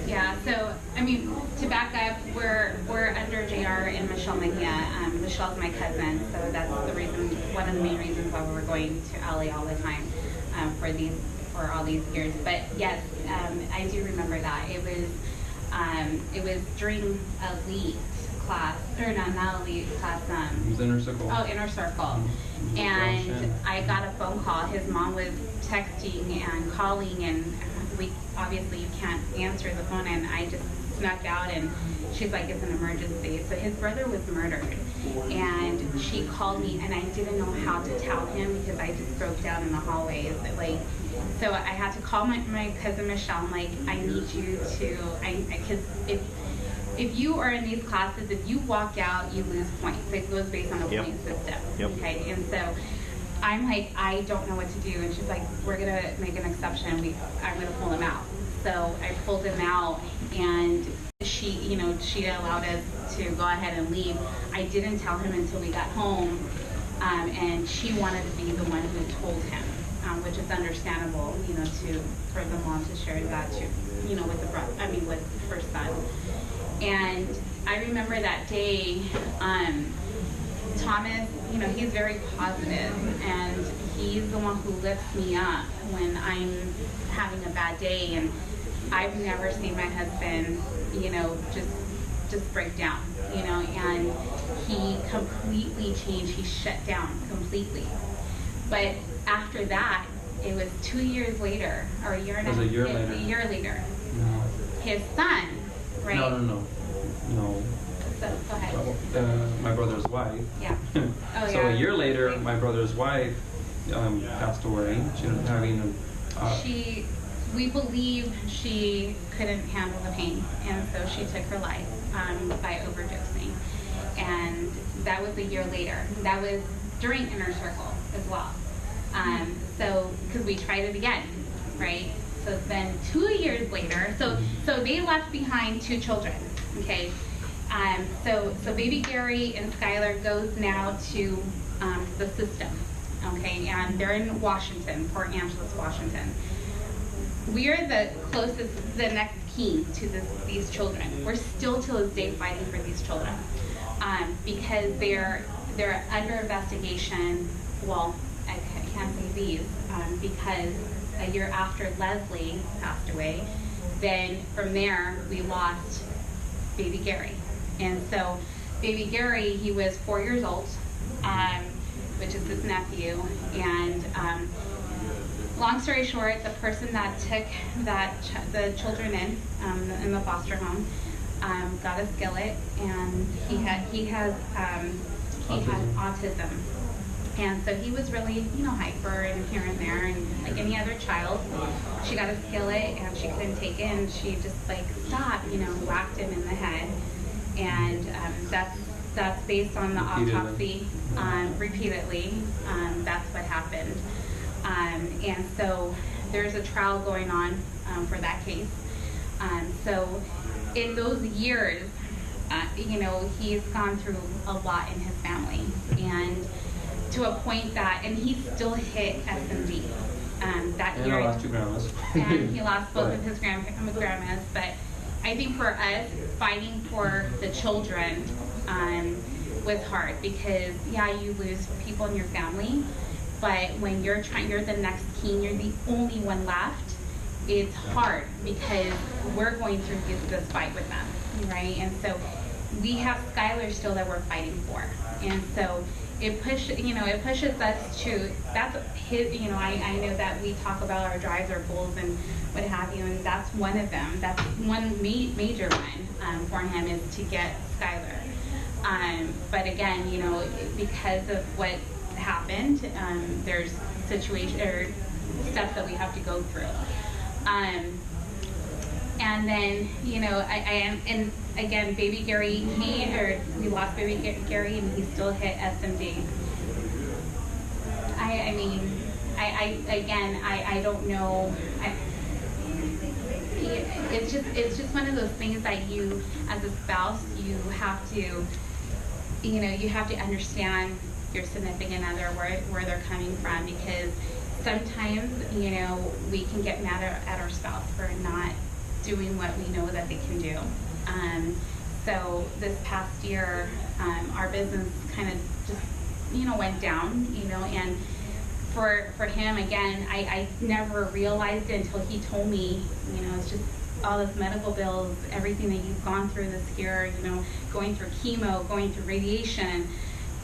Yeah. So I mean, to back up, we're under JR and Michelle Mejia. Michelle's my cousin, so that's the reason, one of the main reasons why we were going to LA all the time for all these years. But yes, I do remember that it was during elite class, or not elite class. It was Inner Circle. Oh, Inner Circle. And I got a phone call. His mom was texting and calling, and obviously you can't answer the phone, and I just snuck out, and she's like, it's an emergency. So his brother was murdered, and she called me, and I didn't know how to tell him because I just broke down in the hallways. So I had to call my cousin Michelle. I'm like, I need you to, because if you are in these classes, if you walk out, you lose points. It goes based on a point system. Yep. Okay, and so I'm like, I don't know what to do, and she's like, we're gonna make an exception. I'm gonna pull him out. So I pulled him out, and she allowed us to go ahead and leave. I didn't tell him until we got home, and she wanted to be the one who told him, which is understandable, you know, for the mom to share that with her son. And I remember that day, Thomas, you know, he's very positive, and he's the one who lifts me up when I'm having a bad day. And I've never seen my husband, you know, just break down, you know, and he completely changed. He shut down completely. But after that, it was 2 years later, or a year and a half. It was a year later. A year later. No. His son, right? No. So, go ahead. My brother's wife. Yeah. Oh, So yeah. a year later, my brother's wife passed away. She ended up having we believe she couldn't handle the pain, and so she took her life by overdosing. And that was a year later. That was during Inner Circle as well. So, because we tried it again, right? So then 2 years later, so they left behind 2 children, okay? So baby Gary and Skylar goes now to the system, okay? And they're in Washington, Port Angeles, Washington. We are the closest, the next key to these children. We're still to this day fighting for these children because they're under investigation. Well, I can't say these because a year after Leslie passed away, then from there we lost baby Gary. And so baby Gary, he was 4 years old, which is his nephew. And long story short, the person that took the children in the foster home got a skillet, and he has autism. And so he was really, you know, hyper and here and there, and like any other child. She got a skillet and she couldn't take it, and she just like stopped, you know, whacked him in the head. And that's based on the autopsy, repeatedly. That's what happened. And so there's a trial going on for that case. So in those years, you know, he's gone through a lot in his family, and to a point that, and he still hit SMD that and year. I lost 2 grandmas. And he lost both of his grandmas. But I think for us, fighting for the children was hard because, yeah, you lose people in your family, but when you're the next king, you're the only one left, it's hard because we're going through this fight with them, right? And so we have Skylar still that we're fighting for. And so it pushes us to, that's his, you know, I know that we talk about our drives, our goals, and what have you, and that's one of them. That's one major one for him, is to get Skylar. But again, you know, because of what happened, there's situation or steps that we have to go through. And then, you know, and again, baby Gary, we lost baby Gary, and he still hit SMD. I don't know. It's just one of those things that you, as a spouse, you have to you know, you have to understand your significant other, where they're coming from, because sometimes, you know, we can get mad at our spouse for not doing what we know that they can do. So this past year, our business kind of just, you know, went down, you know, and for him, again, I never realized it until he told me, you know, it's just all those medical bills, everything that you've gone through this year, you know, going through chemo, going through radiation,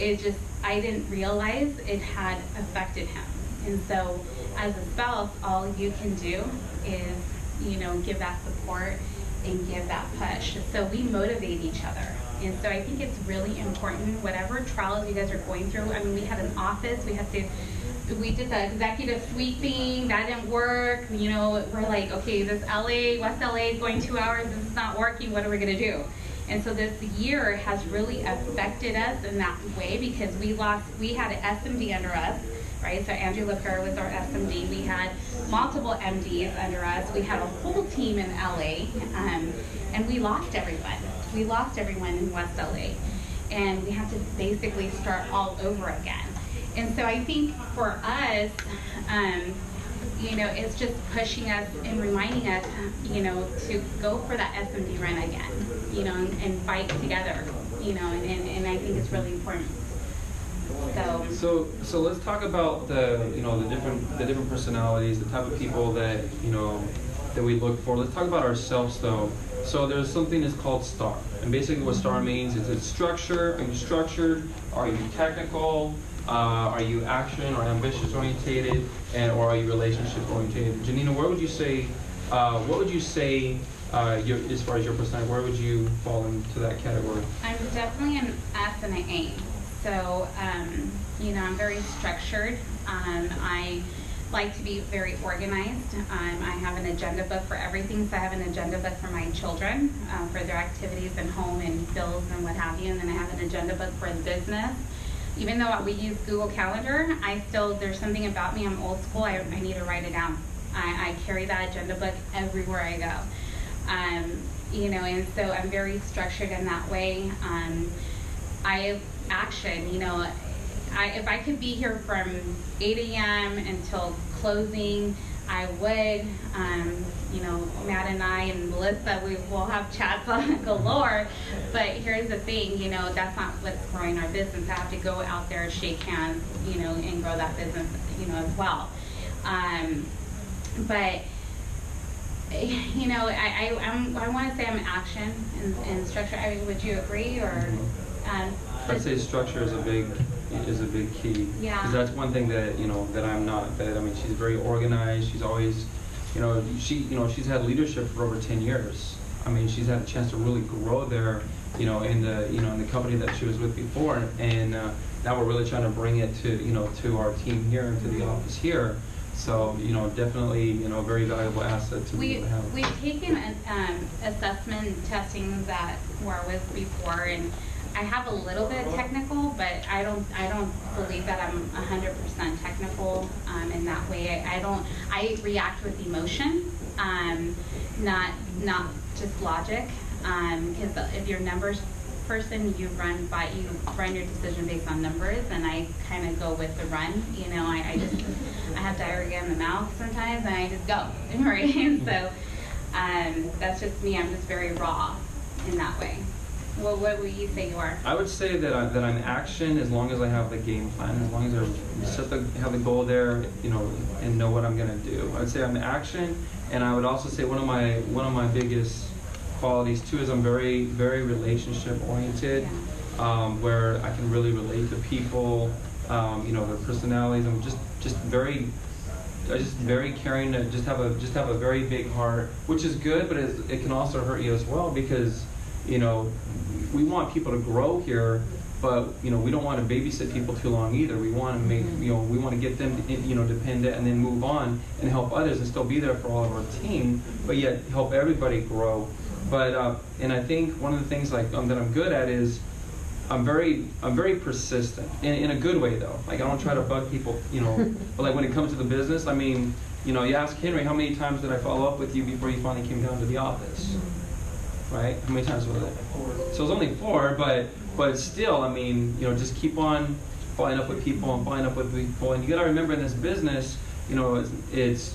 it just, I didn't realize it had affected him. And so as a spouse, all you can do is, you know, give that support and give that push. So we motivate each other. And so I think it's really important, whatever trials you guys are going through. I mean, we had an office, we did the executive sweeping, that didn't work. You know, we're like, okay, this West LA is going 2 hours, this is not working, what are we gonna do? And so this year has really affected us in that way, because we had an SMD under us, right? So Andrew LaPere was our SMD. We had multiple MDs under us. We had a whole team in LA, and we lost everyone. We lost everyone in West LA. And we had to basically start all over again. And so I think for us, you know, it's just pushing us and reminding us, you know, to go for that SMD run again, you know, and fight together, you know, and I think it's really important. So let's talk about the, you know, the different personalities, the type of people that, you know, that we look for. Let's talk about ourselves though. So there's something that's called STAR, and basically what STAR means is it's structure. Are you structured? Are you technical? Are you action or ambitious orientated, or are you relationship orientated? Genina, where would you say, what would you say, as far as your personality, where would you fall into that category? I'm definitely an S and an A. So, you know, I'm very structured. I like to be very organized. I have an agenda book for everything. So I have an agenda book for my children, for their activities and home and bills and what have you. And then I have an agenda book for the business. Even though we use Google Calendar, there's something about me, I'm old school, I need to write it down. I carry that agenda book everywhere I go. You know, and so I'm very structured in that way. I have action, you know, if I could be here from 8 a.m. until closing, I would. You know, Matt and I and Melissa, we will have chats on galore, but here's the thing, you know, that's not what's growing our business. I have to go out there, shake hands, you know, and grow that business, you know, as well. But, you know, I want to say I'm action and structure. I mean, would you agree, or? I'd say structure is a big key. Yeah. Because that's one thing that, you know, that I'm not. That, I mean, she's very organized. She's always, you know, she's had leadership for over 10 years. I mean, she's had a chance to really grow there, you know, in the company that she was with before, and now we're really trying to bring it to, you know, to our team here and to the office here. So, you know, definitely, you know, a very valuable asset to be able to have. We've taken assessment testing that where I was before, and I have a little bit of technical, but I don't believe that I'm 100% technical in that way. I react with emotion, not just logic. Because if you're numbers person, you run your decision based on numbers, and I kind of go with the run. You know, I have diarrhea in the mouth sometimes, and I just go, right? So that's just me. I'm just very raw in that way. Well, what would you say you are? I would say that I'm action as long as I have the game plan, as long as I have the goal there, you know, and know what I'm gonna do. I would say I'm action, and I would also say one of my biggest qualities too is I'm very, very relationship oriented, where I can really relate to people, you know, their personalities. I'm just very caring, to just have a very big heart, which is good, but it can also hurt you as well, because, you know, we want people to grow here, but, you know, we don't want to babysit people too long either. We want to make, you know, we want to get them, you know, dependent and then move on and help others and still be there for all of our team, but yet help everybody grow. But and I think one of the things like that I'm good at is I'm very persistent in a good way though. Like I don't try to bug people, you know. But like when it comes to the business, I mean, you know, you ask Henry how many times did I follow up with you before you finally came down to the office? right? How many times was it? So it was only 4, but still, I mean, you know, just keep on following up with people and following up with people. And you got to remember in this business, you know, it's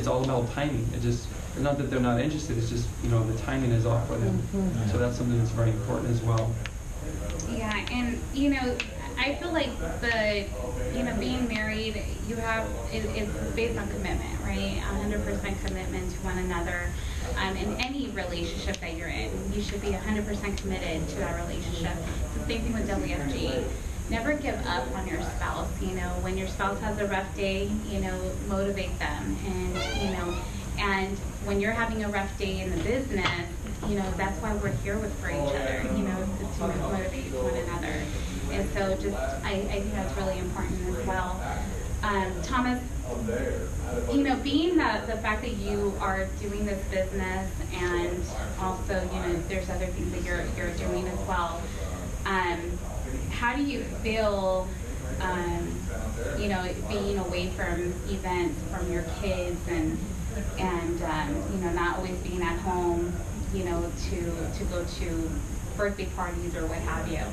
all about timing. It's not that they're not interested. It's just, you know, the timing is off for them. So that's something that's very important as well. Yeah, and you know, I feel like being married, it's based on commitment, right? 100% commitment to one another. In any relationship that you're in, you should be 100% committed to that relationship. It's the same thing with WFG. Never give up on your spouse. You know, when your spouse has a rough day, you know, motivate them, and you know, and when you're having a rough day in the business, you know, that's why we're here for each other. You know, to motivate one another. And so, just I think that's really important as well. Thomas, you know, being the fact that you are doing this business, and also, you know, there's other things that you're doing as well. How do you feel, you know, being away from events, from your kids, and you know, not always being at home, you know, to go to birthday parties or what have you?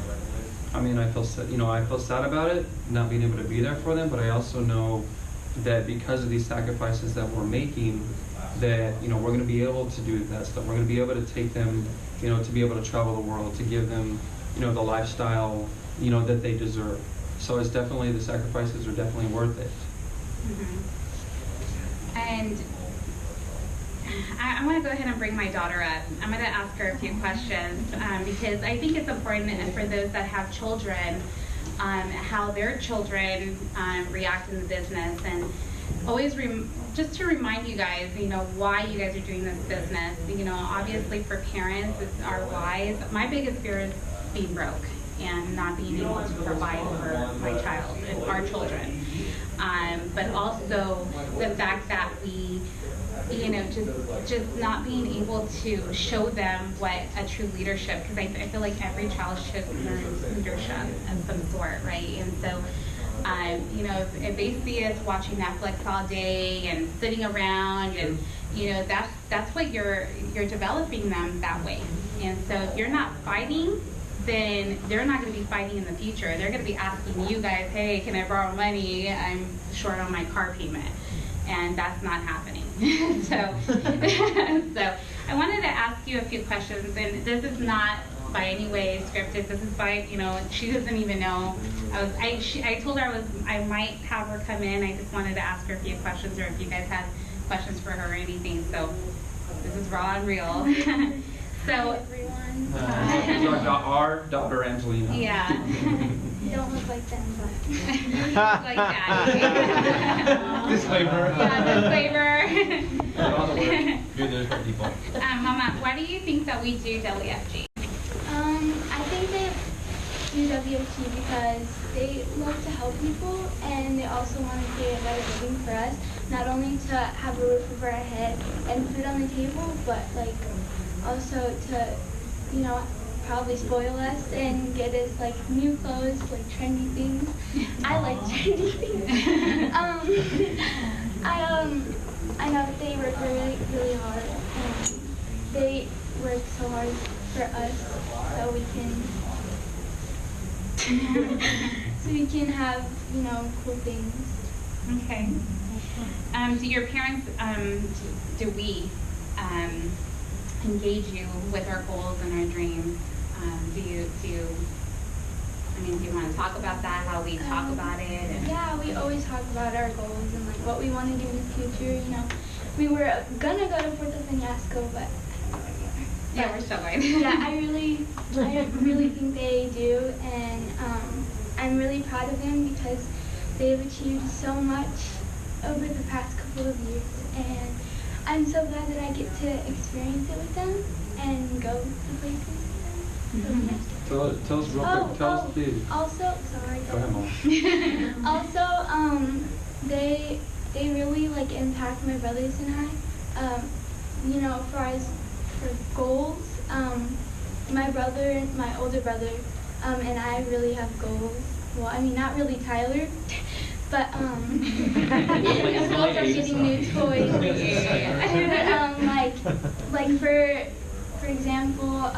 I mean, I feel sad about it, not being able to be there for them, but I also know that because of these sacrifices that we're making, that, you know, we're going to be able to do that stuff. We're going to be able to take them, you know, to be able to travel the world, to give them, you know, the lifestyle, you know, that they deserve. So it's definitely, the sacrifices are definitely worth it. Mm-hmm. And I want to go ahead and bring my daughter up. I'm going to ask her a few questions because I think it's important for those that have children, how their children react in the business, and always just to remind you guys, you know, why you guys are doing this business. You know, obviously for parents, it's our whys. My biggest fear is being broke and not being able to provide for my child and our children. But also the fact that we, you know, just not being able to show them what a true leadership, because I feel like every child should learn leadership of some sort, right? And so, you know, if they see us watching Netflix all day and sitting around, and you know, that's what you're developing them that way. And so if you're not fighting, then they're not going to be fighting in the future. They're going to be asking you guys, hey, can I borrow money? I'm short on my car payment. And that's not happening. So I wanted to ask you a few questions, and this is not by any way scripted. This is by, you know, she doesn't even know. I told her I might have her come in. I just wanted to ask her a few questions, or if you guys had questions for her or anything. So this is raw and real. So hi, everyone. Our daughter Angelina. Yeah. You don't look like them, but Like that. Disclaimer. Yeah, disclaimer. You're there for people. Mama, why do you think that we do WFG? I think they do WFG because they love to help people, and they also want to create a better living for us. Not only to have a roof over our head and food on the table, but like also to, you know, probably spoil us and get us like new clothes, like trendy things. I like trendy things. I know that they work really, really hard, and they work so hard for us so we can have, you know, cool things. Okay. Do your parents, do we engage you with our goals and our dreams? Do you want to talk about that, how we talk about it? And Yeah, we always talk about our goals and like what we want to do in the future. You know, we were gonna go to Puerto Peñasco, but yeah, we're still going. yeah, I really think they do, and I'm really proud of them because they've achieved so much over the past couple of years, and I'm so glad that I get to experience it with them and go to places with them. So, yeah. Tell us real quick. Tell us, please. Also, sorry. Go ahead, Mom. Also, they really like impact my brothers and I. You know, for goals, my older brother, and I really have goals. Well, I mean, not really Tyler, but his goals are getting new toys. But, like for example,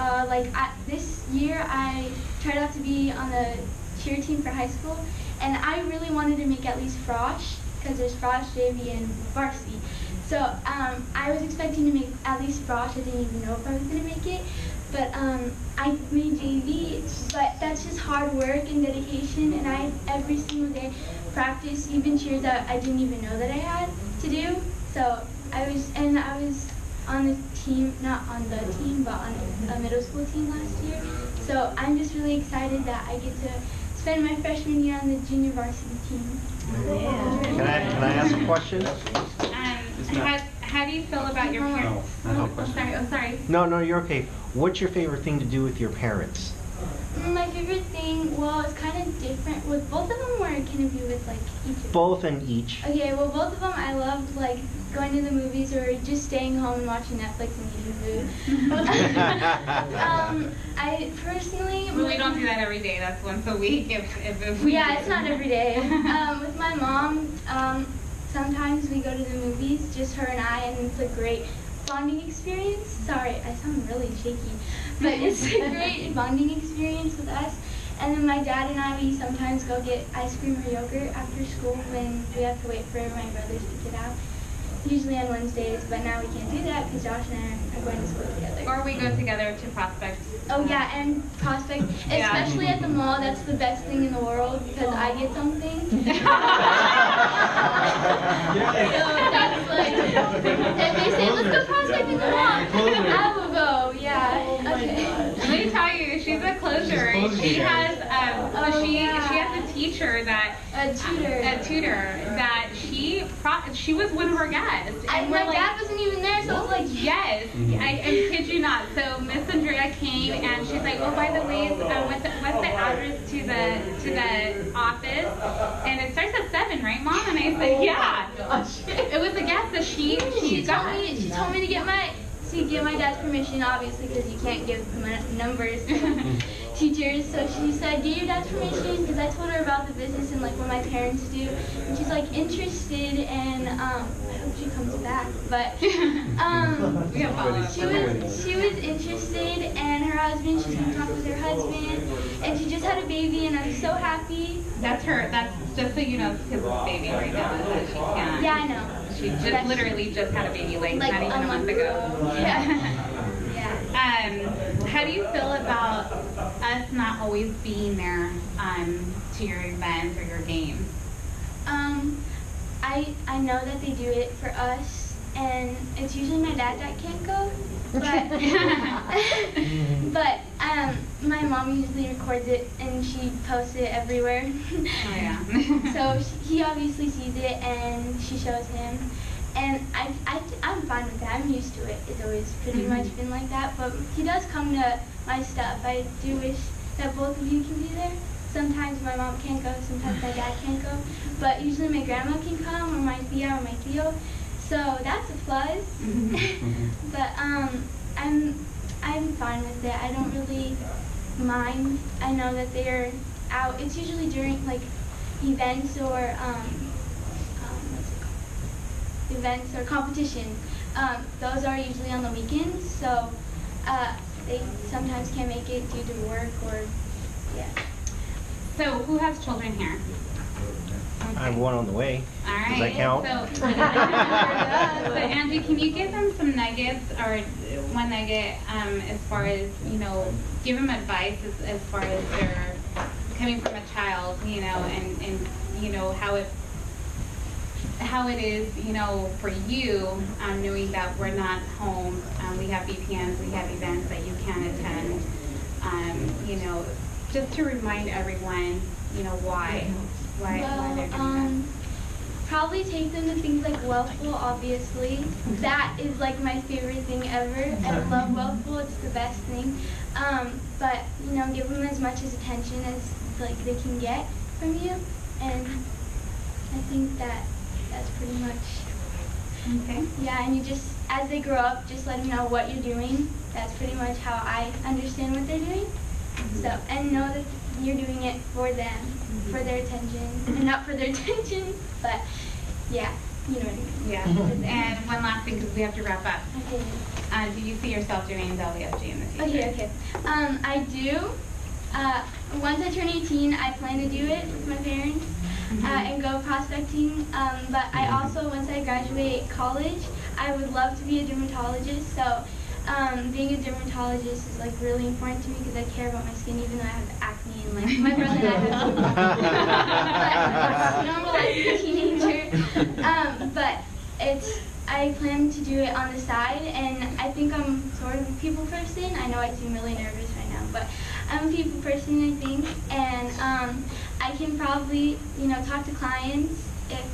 this year I tried out to be on the cheer team for high school, and I really wanted to make at least frosh, because there's frosh, JV, and varsity. So I was expecting to make at least frosh. I didn't even know if I was going to make it. But I made JV, but that's just hard work and dedication, and I every single day practice even cheers that I didn't even know that I had to do. So I was on the team, not on the team, but on a middle school team last year. So I'm just really excited that I get to spend my freshman year on the junior varsity team. Can I ask a question? How do you feel about your parents? Sorry. No, you're okay. What's your favorite thing to do with your parents? My favorite thing, well, it's kind of different with both of them, or can it be with like each of them? Both and each. Okay, well, both of them I loved like going to the movies or just staying home and watching Netflix and eating food. I personally We don't do that every day. That's once a week. If we yeah, it's not every day. With my mom, sometimes we go to the movies, just her and I, and it's a great bonding experience. Sorry, I sound really shaky, but it's a great bonding experience with us. And then my dad and I, we sometimes go get ice cream or yogurt after school when we have to wait for my brothers to get out. Usually on Wednesdays, but now we can't do that because Josh and I are going to school together. Or we go together to Prospect. Oh yeah, and Prospect, especially at the mall, that's the best thing in the world because I get something. That's like, if they say, let's go Prospect in the mall, I will go, yeah. Okay. Let me tell you, she's a closer. She has, she has a teacher that, A tutor that she was one of her guests. And my dad wasn't even there, so I was like, yes, I kid you not. So Miss Andrea came and she's like, oh, by the way, what's the address to the office? And it starts at 7, right, Mom? And I said, yeah. It was a guest that she told me to get my dad's permission, obviously, because you can't give numbers to teachers. So she said, get your dad's permission, because I told her about the business and like what my parents do. And she's like interested, and I hope she comes back. But she was interested, and her husband, she's gonna talk with her husband, and she just had a baby, and I'm so happy. That's just so you know, it's because it's baby right now. That she can't. Yeah, I know. She just literally just had a baby, like not even a month ago. Yeah. How do you feel about us not always being there to your events or your games? I know that they do it for us, and it's usually my dad that can't go, but my mom usually records it and she posts it everywhere. Oh yeah. So he obviously sees it and she shows him, and I'm fine with that. I'm used to it. It's always pretty much been like that. But he does come to my stuff. I do wish that both of you can be there. Sometimes my mom can't go, sometimes my dad can't go, but usually my grandma can come, or my tia, or my tío. So that's a plus. But I'm fine with it. I don't really mind. I know that they're out. It's usually during like events or events or competitions. Those are usually on the weekends. So they sometimes can't make it due to work or yeah. So who has children here? I have one on the way. All right. Does that count? So Angie, can you give them some nuggets or one nugget as far as, you know, give them advice as far as they're coming from a child, you know, and you know, how it is, you know, for you, knowing that we're not home, we have BPMs, we have events that you can attend, you know, just to remind everyone, you know, why they're doing that. Probably take them to things like Wellful, obviously. That is like my favorite thing ever. I love Wellful, it's the best thing. But, you know, give them as much as attention as like they can get from you. And I think that's pretty much, okay. Yeah, and you just, as they grow up, just let them know what you're doing. That's pretty much how I understand what they're doing. So, and know that you're doing it for them, for their attention, and not for their attention, but yeah, you know what I mean. Yeah, and one last thing, because we have to wrap up. Okay. Do you see yourself doing WFG in the future? Okay. I do. Once I turn 18, I plan to do it with my parents and go prospecting. But I also, once I graduate college, I would love to be a dermatologist. So being a dermatologist is like really important to me because I care about my skin, even though I have acne and like my brother and I have normal like a teenager. But I plan to do it on the side, and I think I'm sort of a people person. I know I seem really nervous right now, but I'm a people person, I think, and I can probably, talk to clients if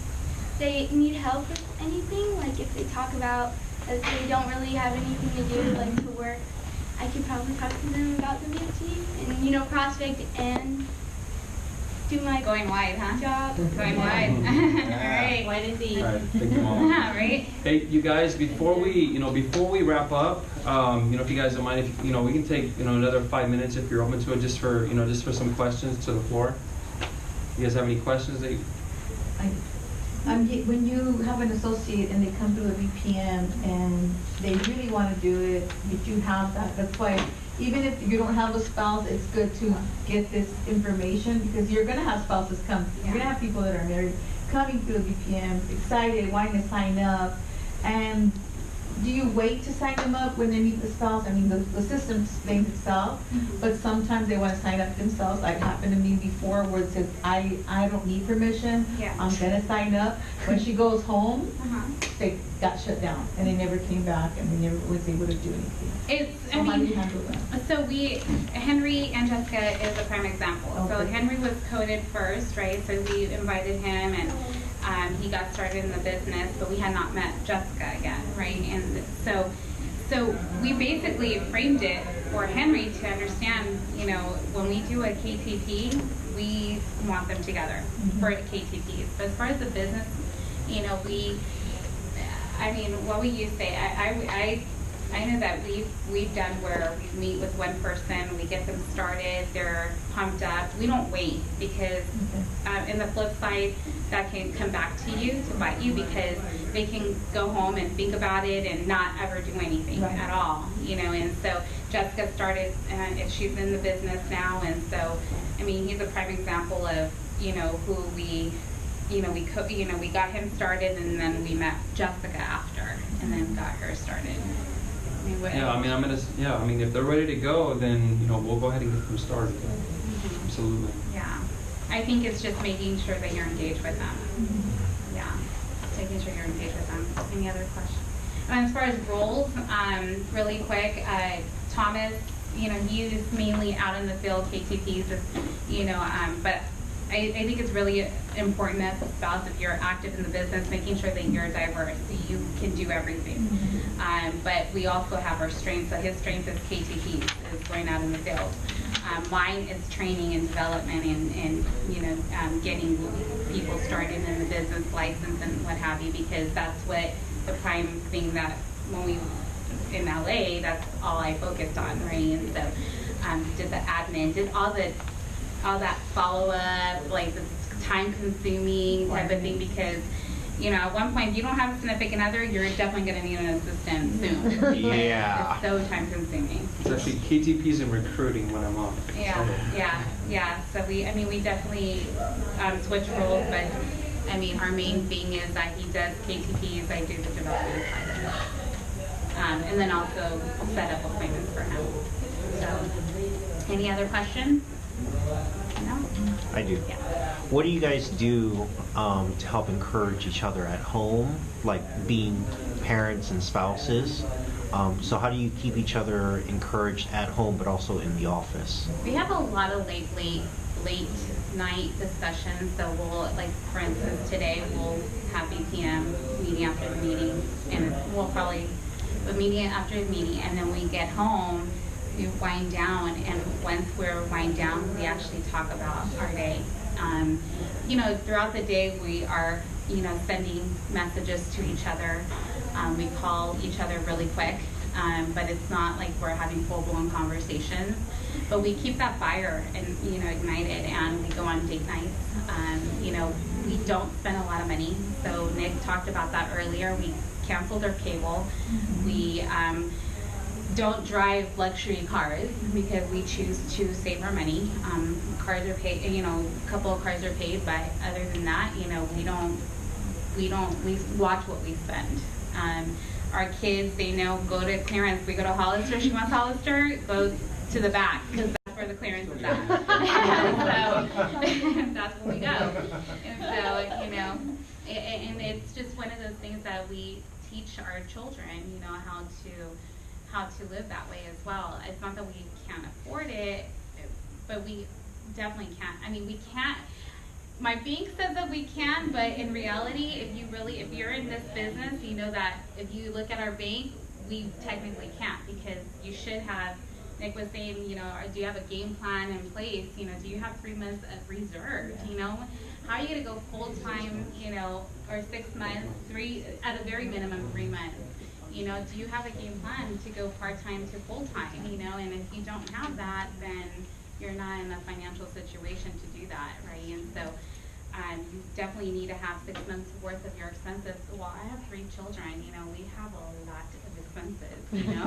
they need help with anything, like if they talk about that they don't really have anything to do, like to work. I could probably talk to them about the WFG and, prospect and do my Going wide, huh? job. Going wide. All right. Why did he? All right, thank you, Mom. Yeah, right? Hey, you guys, before we wrap up, if you guys don't mind, if we can take, another 5 minutes if you're open to it, just for some questions to the floor. You guys have any questions that you? When you have an associate and they come to the BPM and they really want to do it, but you have that, that's why even if you don't have a spouse, it's good to get this information because you're going to have spouses come. You're going to have people that are married coming to the BPM, excited, wanting to sign up. And do you wait to sign them up when they meet the spouse? I mean, the system explains itself, but sometimes they want to sign up themselves. Like happened to me before where it says, I don't need permission. Yeah. I'm going to sign up. When she goes home, they got shut down and they never came back and they never was able to do anything. How do you handle that? So Henry and Jessica is a prime example. Okay. So Henry was coded first, right? So we invited him and he got started in the business, but we had not met Jessica yet, right? And so we basically framed it for Henry to understand, when we do a KTP, we want them together for KTPs. But as far as the business, what we used to say, I know that we've done where we meet with one person, we get them started, they're pumped up. We don't wait because, in the flip side, that can come back to you to bite you because they can go home and think about it and not ever do anything at all, And so Jessica started, and she's in the business now, and so he's a prime example of who we. We got him started, and then we met Jessica after, and then got her started. If they're ready to go, then we'll go ahead and get them started. Absolutely. Yeah, I think it's just making sure that you're engaged with them. Yeah, making sure you're engaged with them. Any other questions? And as far as roles, really quick, Thomas, he is mainly out in the field, KTPs, but I think it's really important as a spouse, if you're active in the business, making sure that you're diverse, so you can do everything. But we also have our strengths. So his strength is KTPs, is going out in the field. Mine is training and development and getting people started in the business license and what have you, because that's what the prime thing that when we in LA, that's all I focused on, right? And so did the admin, did all that follow-up, like the time-consuming type of thing, because, at one point, if you don't have a significant other, you're definitely going to need an assistant soon. Yeah. It's so time-consuming. It's actually KTPs and recruiting when I'm off. Yeah. So we definitely switch roles, but, our main thing is that he does KTPs, I do the development side of it. And then also set up appointments for him. So, any other questions? No? I do. Yeah. What do you guys do to help encourage each other at home, like being parents and spouses? So how do you keep each other encouraged at home, but also in the office? We have a lot of late night discussions. So we'll, like for instance, today we'll have BPM meeting after the meeting, and we'll probably the meeting after the meeting, and then we get home. We wind down, and once we're wind down, we actually talk about our day. Throughout the day, we are, sending messages to each other. We call each other really quick, but it's not like we're having full-blown conversations. But we keep that fire and, ignited, and we go on date nights. We don't spend a lot of money. So Nick talked about that earlier. We canceled our cable. We don't drive luxury cars because we choose to save our money. Cars are paid, you know, a couple of cars are paid, but other than that, you know, we watch what we spend. Our kids, they know, go to clearance. We go to Hollister, she wants Hollister, go to the back, because that's where the clearance is at. So that's where we go. And so, you know, and it's just one of those things that we teach our children, you know, how to live that way as well. It's not that we can't afford it, but we definitely can't. I mean, we can't. My bank says that we can, but in reality, if you're in this business, you know that if you look at our bank, we technically can't, because you should have, Nick was saying, you know, do you have a game plan in place? You know, do you have 3 months of reserve? You know, how are you gonna go full time, you know, or 6 months, at a very minimum 3 months? You know, do you have a game plan to go part-time to full-time, you know? And if you don't have that, then you're not in a financial situation to do that, right? And so you definitely need to have 6 months worth of your expenses. Well, I have 3 children, you know, we have a lot of expenses, you know,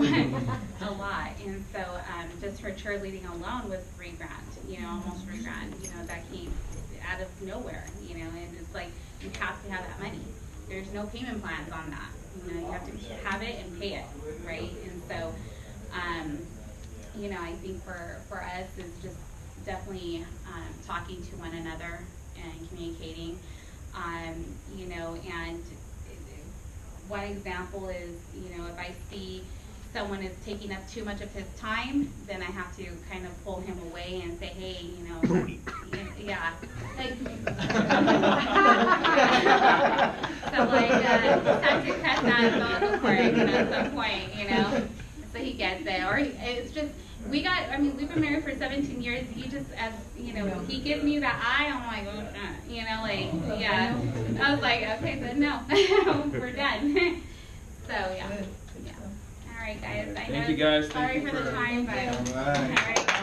a lot. And so just her cheerleading alone was $3 grand, you know, almost $3 grand, you know, that came out of nowhere, you know, and it's like, you have to have that money. There's no payment plans on that. You know, you have to have it and pay it, right? And so, you know, I think for us is just definitely talking to one another and communicating, you know, and one example is, you know, if I see someone is taking up too much of his time, then I have to kind of pull him away and say, hey, you know, yeah. Like, so like, time to cut that vocal cord, you know, at some point, you know, so he gets it. Or it's just, we've been married for 17 years. He just, as, you know, he gives me that eye, I'm like, oh, you know, like, yeah. I was like, okay, then no, we're done. So, yeah. All right, guys. Thank you, guys. Sorry Thank you for the time, but all right.